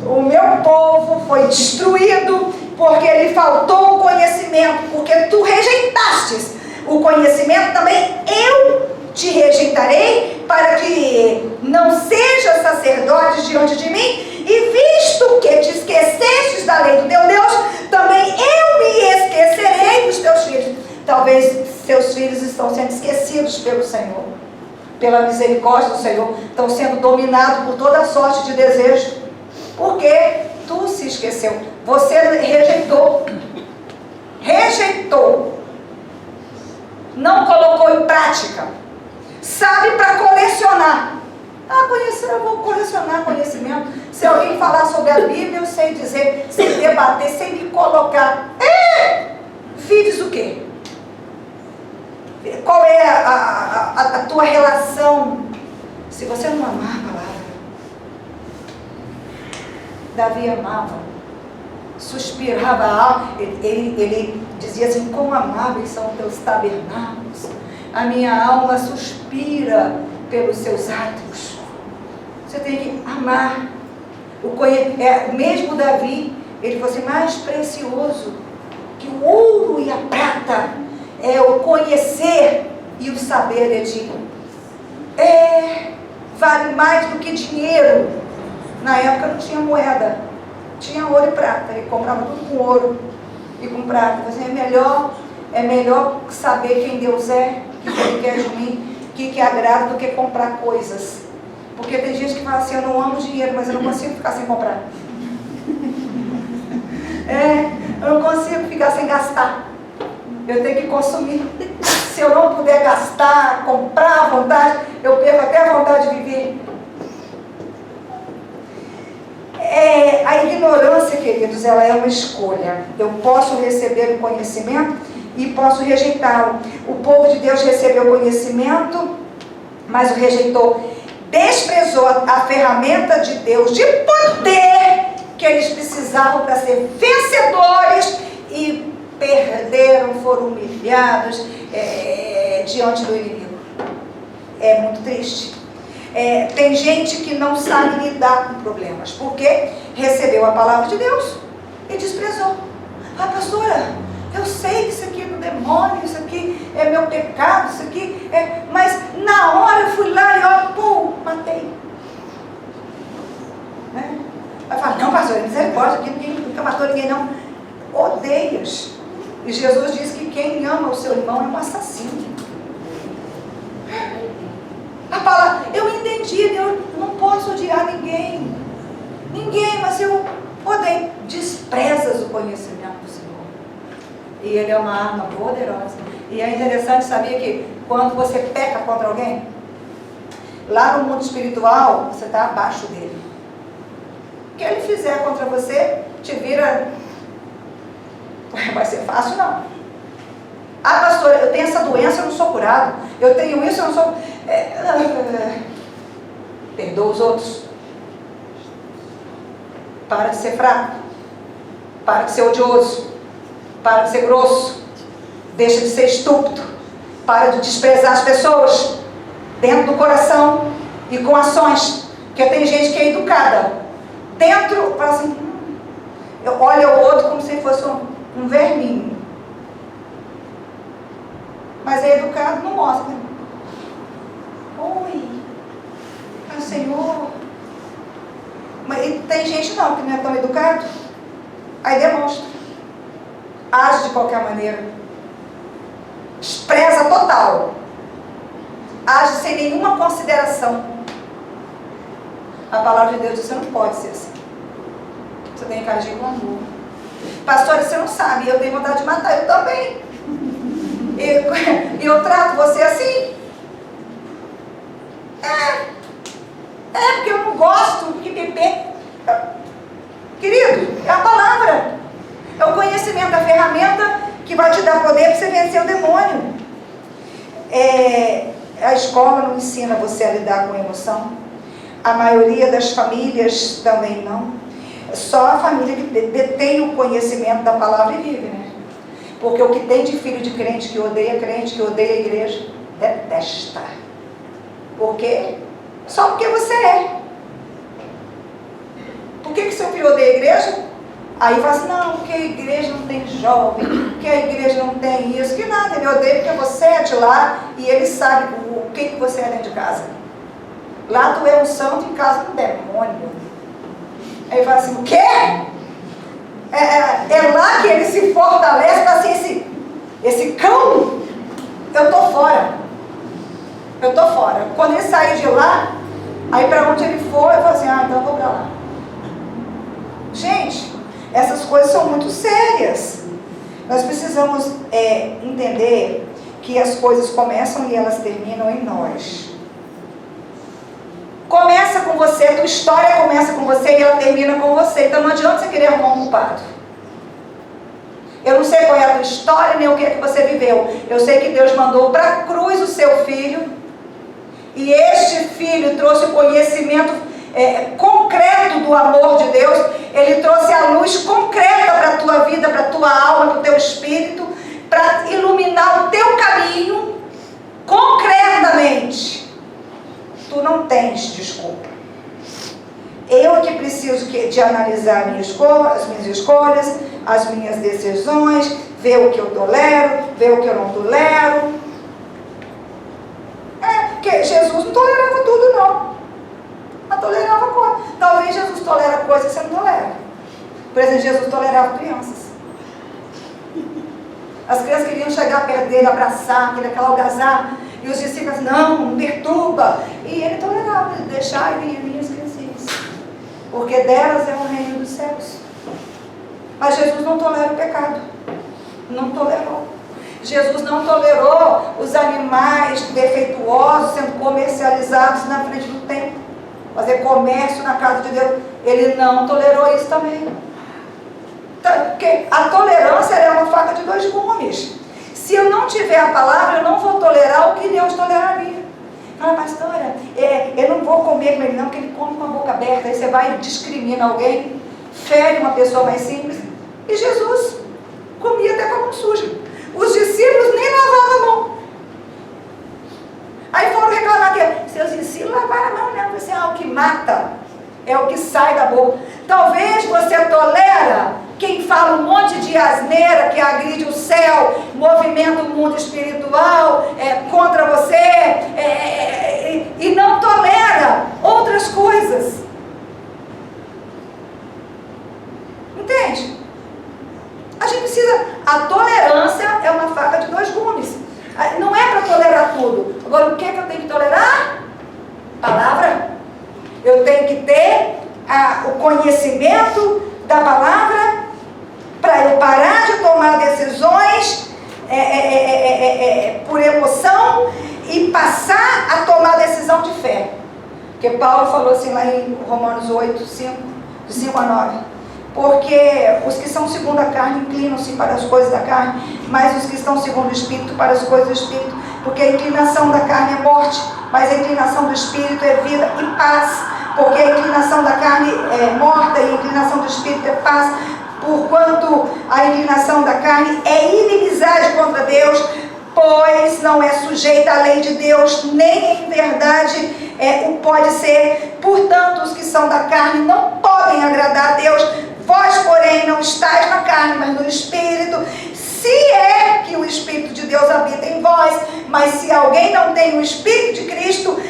O meu povo foi destruído porque lhe faltou o conhecimento, porque tu rejeitastes o conhecimento, também eu te rejeitarei, para que não sejas sacerdote diante de mim. E visto que te esquecestes da lei do teu Deus, também eu me esquecerei dos teus filhos. Talvez seus filhos estão sendo esquecidos pelo Senhor, pela misericórdia do Senhor, estão sendo dominados por toda sorte de desejo, porque tu se esqueceu, você rejeitou, não colocou em prática, sabe para colecionar. Eu vou colecionar conhecimento. Se alguém falar sobre a Bíblia, eu sei dizer, sem debater, sem me colocar. Vives o quê? Qual é a tua relação? Se você não amar a palavra, Davi amava, suspirava a alma. Ele dizia assim: quão amáveis são teus tabernáculos, a minha alma suspira pelos seus átrios. Você tem que amar. Mesmo Davi, ele falou assim: mais precioso que o ouro e a prata é o conhecer e o saber de ti. Vale mais do que dinheiro. Na época não tinha moeda, tinha ouro e prata. Ele comprava tudo com ouro e com prata. Assim, é melhor saber quem Deus é, o que Ele quer de mim, o que agrada, do que comprar coisas. Porque tem gente que fala assim: eu não amo dinheiro, mas eu não consigo ficar sem comprar. Eu não consigo ficar sem gastar. Eu tenho que consumir. Se eu não puder gastar, comprar à vontade, eu perco até a vontade de viver. A ignorância, queridos, ela é uma escolha. Eu posso receber o conhecimento e posso rejeitá-lo. O povo de Deus recebeu o conhecimento, mas o rejeitou. Desprezou a ferramenta de Deus, de poder, que eles precisavam para ser vencedores, e perderam, foram humilhados diante do inimigo. É muito triste. Tem gente que não sabe lidar com problemas, porque recebeu a palavra de Deus e desprezou. Pastora, eu sei que isso aqui é do demônio, isso aqui é meu pecado, isso aqui mas na hora eu fui lá e pum, matei. Vai falar, não, pastor, misericórdia, aqui ninguém fica pastor, ninguém não. Odeias. E Jesus diz que quem ama o seu irmão é um assassino. A palavra, eu entendi, eu não posso odiar ninguém. Ninguém, mas eu odeio. Desprezas o conhecimento do Senhor. E Ele é uma arma poderosa. E é interessante, sabia que quando você peca contra alguém, lá no mundo espiritual, você está abaixo dele. O que ele fizer contra você, te vira. Vai ser fácil, não. Pastora, eu tenho essa doença, eu não sou curado. Eu tenho isso, eu não sou. Perdoa os outros. Para de ser fraco. Para de ser odioso. Para de ser grosso. Deixa de ser estúpido. Para de desprezar as pessoas. Dentro do coração e com ações. Porque tem gente que é educada. Dentro, fala assim, olha o outro como se fosse um verminho. Mas é educado, não mostra. Oi, Senhor. Mas tem gente não, que não é tão educado. Aí demonstra. Age de qualquer maneira. Despreza total. Age sem nenhuma consideração. A palavra de Deus diz que você não pode ser assim. Você tem que agir com amor. Pastora, você não sabe, eu tenho vontade de matar, eu também. E eu trato você assim? Porque eu não gosto que Querido, é a palavra. É o conhecimento, a ferramenta que vai te dar poder para você vencer o demônio. A escola não ensina você a lidar com emoção. A maioria das famílias também não. Só a família que detém o conhecimento da palavra e vive, né? Porque o que tem de filho de crente, que odeia a igreja, detesta. Por quê? Só porque você é. Por que seu filho odeia a igreja? Aí fala assim, não, porque a igreja não tem jovem, porque a igreja não tem isso, que nada, ele odeia porque você é de lá e ele sabe o que você é dentro de casa. Lá tu é um santo, em casa um demônio. Aí fala assim, o quê? É lá que ele se fortalece para assim, esse cão, eu tô fora. Eu tô fora. Quando ele sair de lá, aí para onde ele for, eu falo assim, então eu vou para lá. Gente, essas coisas são muito sérias. Nós precisamos entender que as coisas começam e elas terminam em nós. Começa com você, a tua história começa com você e ela termina com você. Então não adianta você querer arrumar um culpado. Eu não sei qual é a tua história, nem o que é que você viveu. Eu sei que Deus mandou para a cruz o seu filho. E este filho trouxe o conhecimento concreto do amor de Deus. Ele trouxe a luz concreta para a tua vida, para a tua alma, para o teu espírito, para iluminar o teu caminho concretamente. Tu não tens desculpa. Eu que preciso de analisar as minhas escolhas, as minhas decisões, ver o que eu tolero, ver o que eu não tolero. Porque Jesus não tolerava tudo, não. Mas tolerava coisa. Talvez Jesus tolera coisas que você não tolera. Por exemplo, Jesus tolerava crianças. As crianças queriam chegar perto dele, abraçar, querer aquela algazarra. E os discípulos, não perturba. E ele tolerava, deixar e vinha as criancinhas. Porque delas é o reino dos céus. Mas Jesus não tolera o pecado. Não tolerou. Jesus não tolerou os animais defeituosos sendo comercializados na frente do templo. Fazer comércio na casa de Deus. Ele não tolerou isso também. Porque a tolerância é uma faca de dois gumes. Se eu não tiver a palavra, eu não vou tolerar o que Deus toleraria. Fala, pastora, eu não vou comer com ele não, porque ele come com a boca aberta. Aí você vai e discrimina alguém, fere uma pessoa mais simples. E Jesus comia até com a mão suja. Os discípulos nem lavavam a mão. Aí foram reclamar que seus discípulos lavaram a mão, né? Você é o que mata, é o que sai da boca. Talvez você tolera quem fala um monte de asneira, que agride o céu, movimenta o mundo espiritual contra você, e não tolera outras coisas. Entende? A gente precisa... A tolerância é uma faca de dois gumes. Não é para tolerar tudo. Agora, o que eu tenho que tolerar? Palavra. Eu tenho que ter o conhecimento da palavra para eu parar de tomar decisões por emoção e passar a tomar decisão de fé. Porque Paulo falou assim lá em Romanos 8, 5, de 5 a 9. Porque os que são segundo a carne inclinam-se para as coisas da carne, mas os que estão segundo o Espírito para as coisas do Espírito. Porque a inclinação da carne é morte, mas a inclinação do Espírito é vida e paz. Porque a inclinação da carne é morta e a inclinação do Espírito é paz. Porquanto a inclinação da carne é inimizade contra Deus, pois não é sujeita à lei de Deus, nem em verdade o pode ser. Portanto, os que são da carne não podem agradar a Deus. Vós, porém, não estáis na carne, mas no Espírito, se é que o Espírito de Deus habita em vós. Mas se alguém não tem o Espírito de Cristo,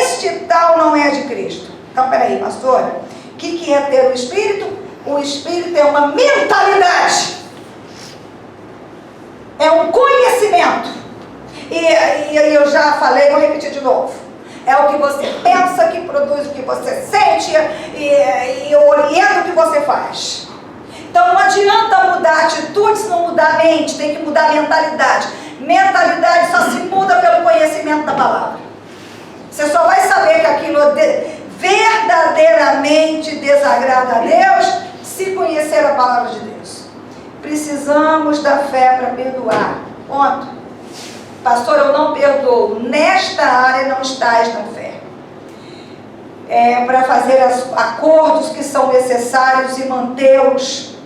este tal não é de Cristo. Então, peraí, pastora, o que é ter o Espírito? O Espírito é uma mentalidade, é um conhecimento. E eu já falei, vou repetir de novo. É o que você pensa, que produz o que você sente e orienta o que você faz. Então não adianta mudar atitude se não mudar a mente, tem que mudar a mentalidade. Mentalidade só se muda pelo conhecimento da palavra. Você só vai saber que aquilo verdadeiramente desagrada a Deus se conhecer a palavra de Deus. Precisamos da fé para perdoar. Ponto. Pastor, eu não perdoo. Nesta área não estás na fé. Para fazer acordos que são necessários e mantê-los.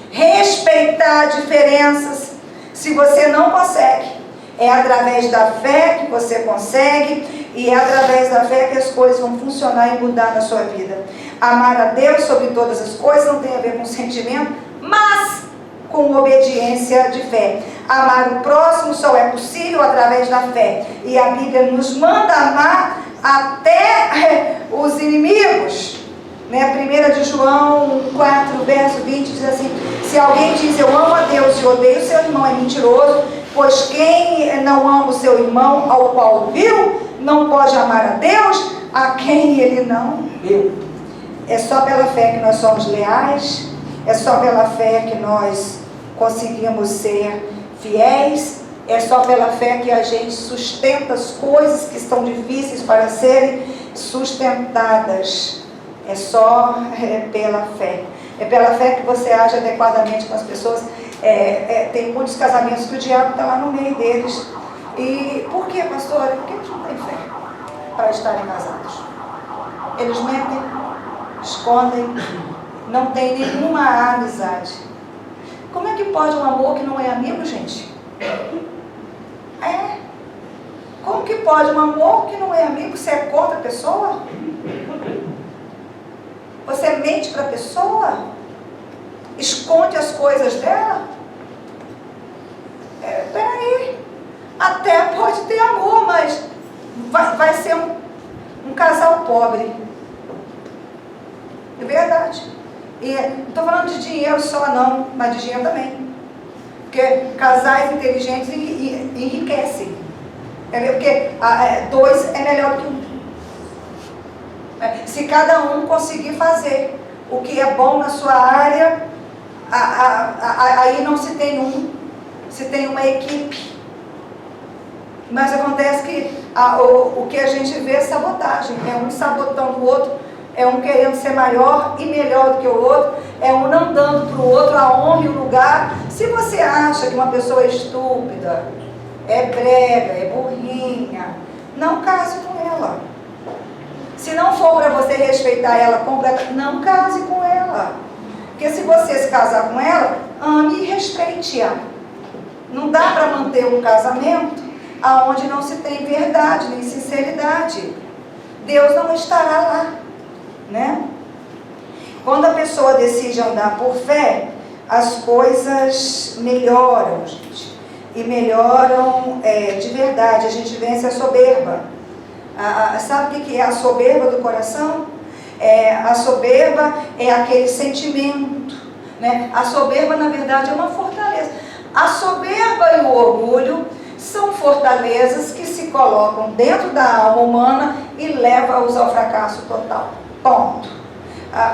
Respeitar diferenças. Se você não consegue, é através da fé que você consegue. E é através da fé que as coisas vão funcionar e mudar na sua vida. Amar a Deus sobre todas as coisas não tem a ver com sentimento, mas com obediência de fé. Amar o próximo só é possível através da fé. E a Bíblia nos manda amar até os inimigos. 1 de João 4, verso 20 diz assim: se alguém diz eu amo a Deus e odeio o seu irmão, é mentiroso, pois quem não ama o seu irmão ao qual viu, não pode amar a Deus a quem ele não viu. É só pela fé que nós somos leais, é só pela fé que nós conseguimos ser fiéis, é só pela fé que a gente sustenta as coisas que estão difíceis para serem sustentadas. É só pela fé. É pela fé que você age adequadamente com as pessoas. Tem muitos casamentos que o diabo está lá no meio deles. E por que, pastora? Porque eles não têm fé para estarem casados. Eles mentem, escondem, não tem nenhuma amizade. Como é que pode um amor que não é amigo, gente? Como que pode um amor que não é amigo? Você é contra a pessoa? Você mente para a pessoa? Esconde as coisas dela? Peraí. Até pode ter amor, mas vai ser um casal pobre. É verdade. E não estou falando de dinheiro só não, mas de dinheiro também. Porque casais inteligentes enriquecem. Porque dois é melhor do que um. Se cada um conseguir fazer o que é bom na sua área, aí não se tem se tem uma equipe. Mas acontece que o que a gente vê é sabotagem. É um sabotando o outro, é um querendo ser maior e melhor do que o outro, É um não dando para o outro a honra e o lugar. Se você acha que uma pessoa é estúpida, é brega, é burrinha, não case com ela. Se não for para você respeitar ela completamente, não case com ela. Porque se você se casar com ela, ame e respeite-a. Não dá para manter um casamento aonde não se tem verdade nem sinceridade. Deus não estará lá, né? Quando a pessoa decide andar por fé, as coisas melhoram, gente. E melhoram de verdade. A gente vence a soberba. Sabe o que é a soberba do coração? A soberba é aquele sentimento, né? A soberba, na verdade, é uma fortaleza. A soberba e o orgulho são fortalezas que se colocam dentro da alma humana e levam-os ao fracasso total. Ponto.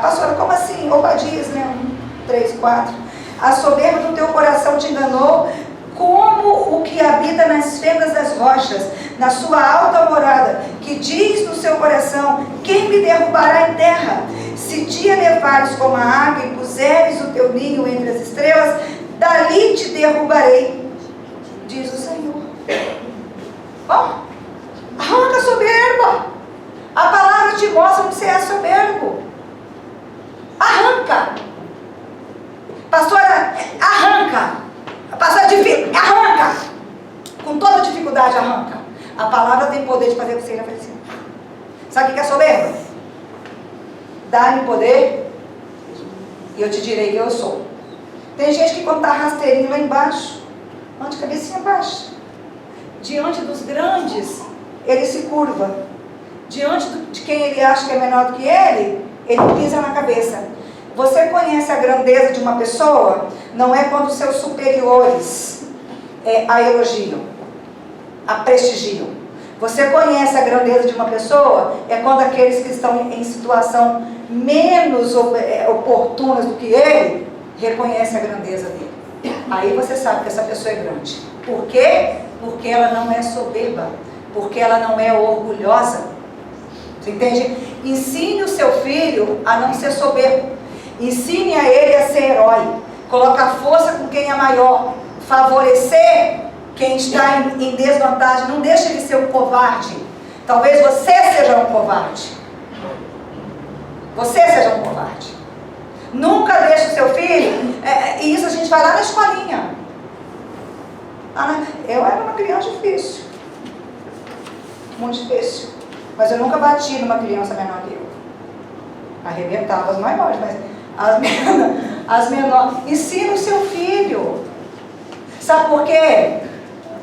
Pastora, como assim? Obadias, né? 1, 3, 4. A soberba do teu coração te enganou, como o que habita nas fendas das rochas, na sua alta morada, que diz no seu coração: quem me derrubará em terra? Se te elevares como a águia e puseres o teu ninho entre as estrelas, dali te derrubarei, diz o Senhor. Bom, arranca a soberba. A palavra te mostra que você é soberbo. Arranca. Pastora, arranca. Pastora, arranca. Com toda dificuldade, arranca. A palavra tem poder de fazer você ir na frente. Sabe o que é soberba? Dá-me poder e eu te direi que eu sou. Tem gente que quando está rasteirinho lá embaixo, ande cabecinha baixa. Diante dos grandes, ele se curva. Diante de quem ele acha que é menor do que ele pisa na cabeça. Você conhece a grandeza de uma pessoa? Não é quando seus superiores a elogiam, a prestigiam. Você conhece a grandeza de uma pessoa? É quando aqueles que estão em situação menos oportunas do que ele reconhecem a grandeza dele. Aí você sabe que essa pessoa é grande. Por quê? Porque ela não é soberba. Porque ela não é orgulhosa. Você entende? Ensine o seu filho a não ser soberbo. Ensine a ele a ser herói. Colocar força com quem é maior. Favorecer quem está em desvantagem. Não deixe ele ser um covarde. Talvez você seja um covarde. Você seja um covarde. Nunca deixe o seu filho. E isso a gente vai lá na escolinha. Eu era uma criança difícil. Muito difícil. Mas eu nunca bati numa criança menor que eu. Arrebentava as maiores, mas as menores. Ensina o seu filho. Sabe por quê?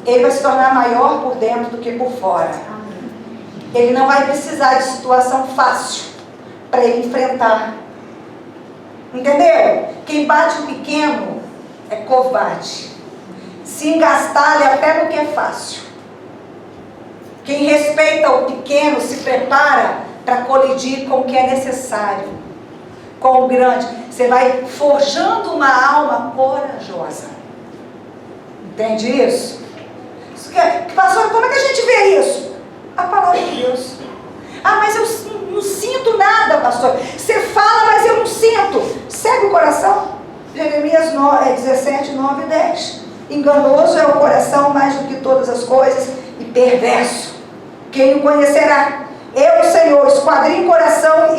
Ele vai se tornar maior por dentro do que por fora. Ele não vai precisar de situação fácil para ele enfrentar. Entendeu? Quem bate o pequeno é covarde. Se engastalha até no que é fácil. Quem respeita o pequeno se prepara para colidir com o que é necessário, com o grande. Você vai forjando uma alma corajosa. Entende isso? Pastor, como é que a gente vê isso? A palavra de Deus. Mas eu não sinto nada, pastor. Você fala, mas eu não sinto. Segue o coração. Jeremias 17, 9 e 10. Enganoso é o coração mais do que todas as coisas e perverso. Quem o conhecerá? Eu, Senhor, esquadrinho o coração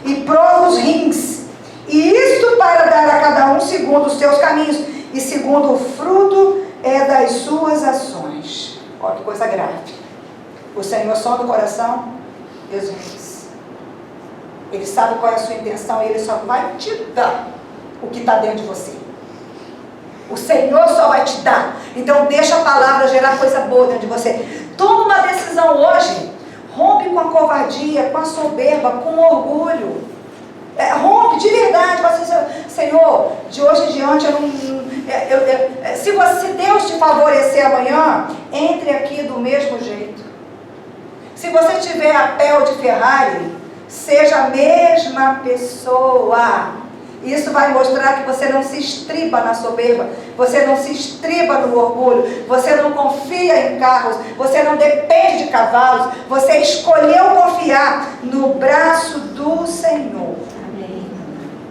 e provo os rins. E isto para dar a cada um segundo os seus caminhos e segundo o fruto das suas ações. Olha que coisa grave. O Senhor sonda o coração, Deus diz. Ele sabe qual é a sua intenção e Ele só vai te dar o que está dentro de você. O Senhor só vai te dar. Então deixa a palavra gerar coisa boa dentro de você. Toma uma decisão hoje. Rompe com a covardia, com a soberba, com o orgulho. Rompe de verdade. Fala assim, Senhor, de hoje em diante se Deus te favorecer amanhã, entre aqui do mesmo jeito. Se você tiver a pele de Ferrari, seja a mesma pessoa. Isso vai mostrar que você não se estriba na soberba, você não se estriba no orgulho, você não confia em carros, você não depende de cavalos, você escolheu confiar no braço do Senhor. Amém.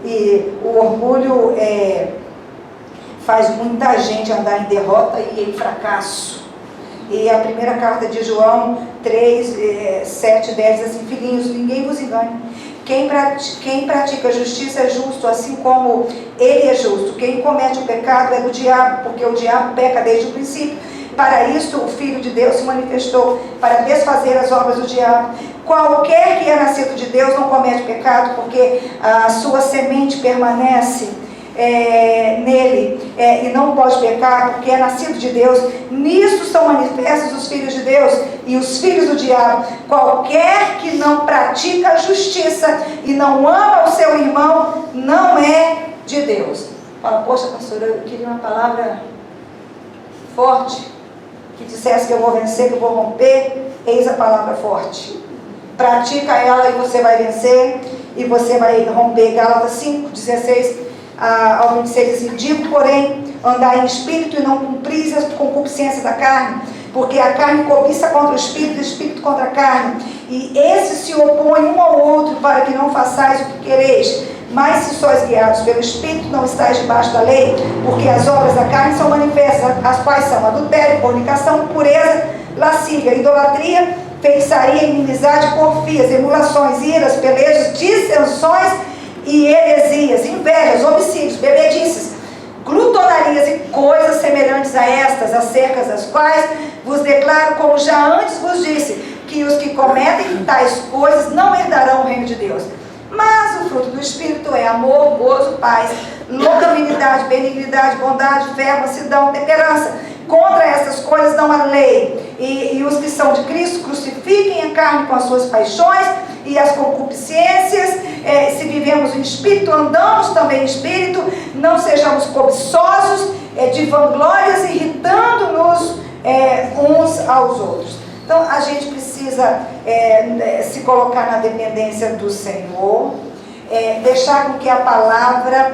E o orgulho faz muita gente andar em derrota e em fracasso. E a primeira carta de João 3, 7, 10 diz assim: filhinhos, ninguém vos engane. Quem pratica a justiça é justo, assim como ele é justo. Quem comete o pecado é do diabo, porque o diabo peca desde o princípio. Para isto o Filho de Deus se manifestou, para desfazer as obras do diabo. Qualquer que é nascido de Deus não comete pecado, porque a sua semente permanece nele, e não pode pecar, porque é nascido de Deus. Nisto são manifestos os filhos de Deus e os filhos do diabo. Qualquer que não pratica a justiça e não ama o seu irmão não é de Deus. Fala, poxa, pastora, eu queria uma palavra forte, que dissesse que eu vou vencer, que eu vou romper. Eis a palavra forte. Pratica ela e você vai vencer, e você vai romper. Gálatas 5, 16 ao 26 diz assim: digo, porém, andai em espírito e não cumpris as concupiscências da carne, porque a carne cobiça contra o espírito e o espírito contra a carne, e esses se opõem um ao outro, para que não façais o que quereis. Mas se sois guiados pelo espírito, não estáis debaixo da lei, porque as obras da carne são manifestas, as quais são adultério, fornicação, impureza, lascívia, idolatria, feitiçaria, inimizade, porfias, emulações, iras, pelejas, dissensões e heresias, invejas, homicídios, bebedices, glutonarias e coisas semelhantes a estas, acerca das quais vos declaro, como já antes vos disse, que os que cometem tais coisas não herdarão o reino de Deus. Mas o fruto do Espírito é amor, gozo, paz, longanimidade, benignidade, bondade, fé, mansidão, temperança. Contra essas coisas não há lei. E os que são de Cristo crucifiquem a carne com as suas paixões e as concupiscências. Se vivemos em Espírito, andamos também em Espírito. Não sejamos cobiçosos de vanglórias, irritando-nos uns aos outros. Então a gente precisa se colocar na dependência do Senhor, deixar com que a palavra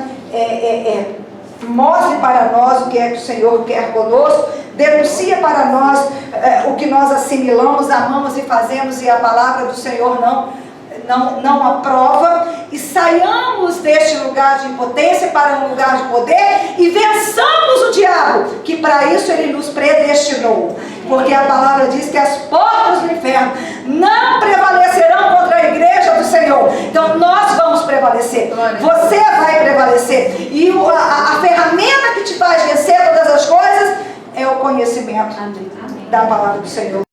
mostre para nós o que é que o Senhor quer conosco, denuncia para nós o que nós assimilamos, amamos e fazemos, e a palavra do Senhor não aprova, e saiamos deste lugar de impotência para um lugar de poder e vençamos o diabo, que para isso ele nos predestinou, porque a palavra diz que as portas do inferno não prevalecerão contra a igreja do Senhor. Então nós vamos prevalecer, você vai prevalecer, e a ferramenta que te faz vencer todas as coisas é o conhecimento da palavra do Senhor.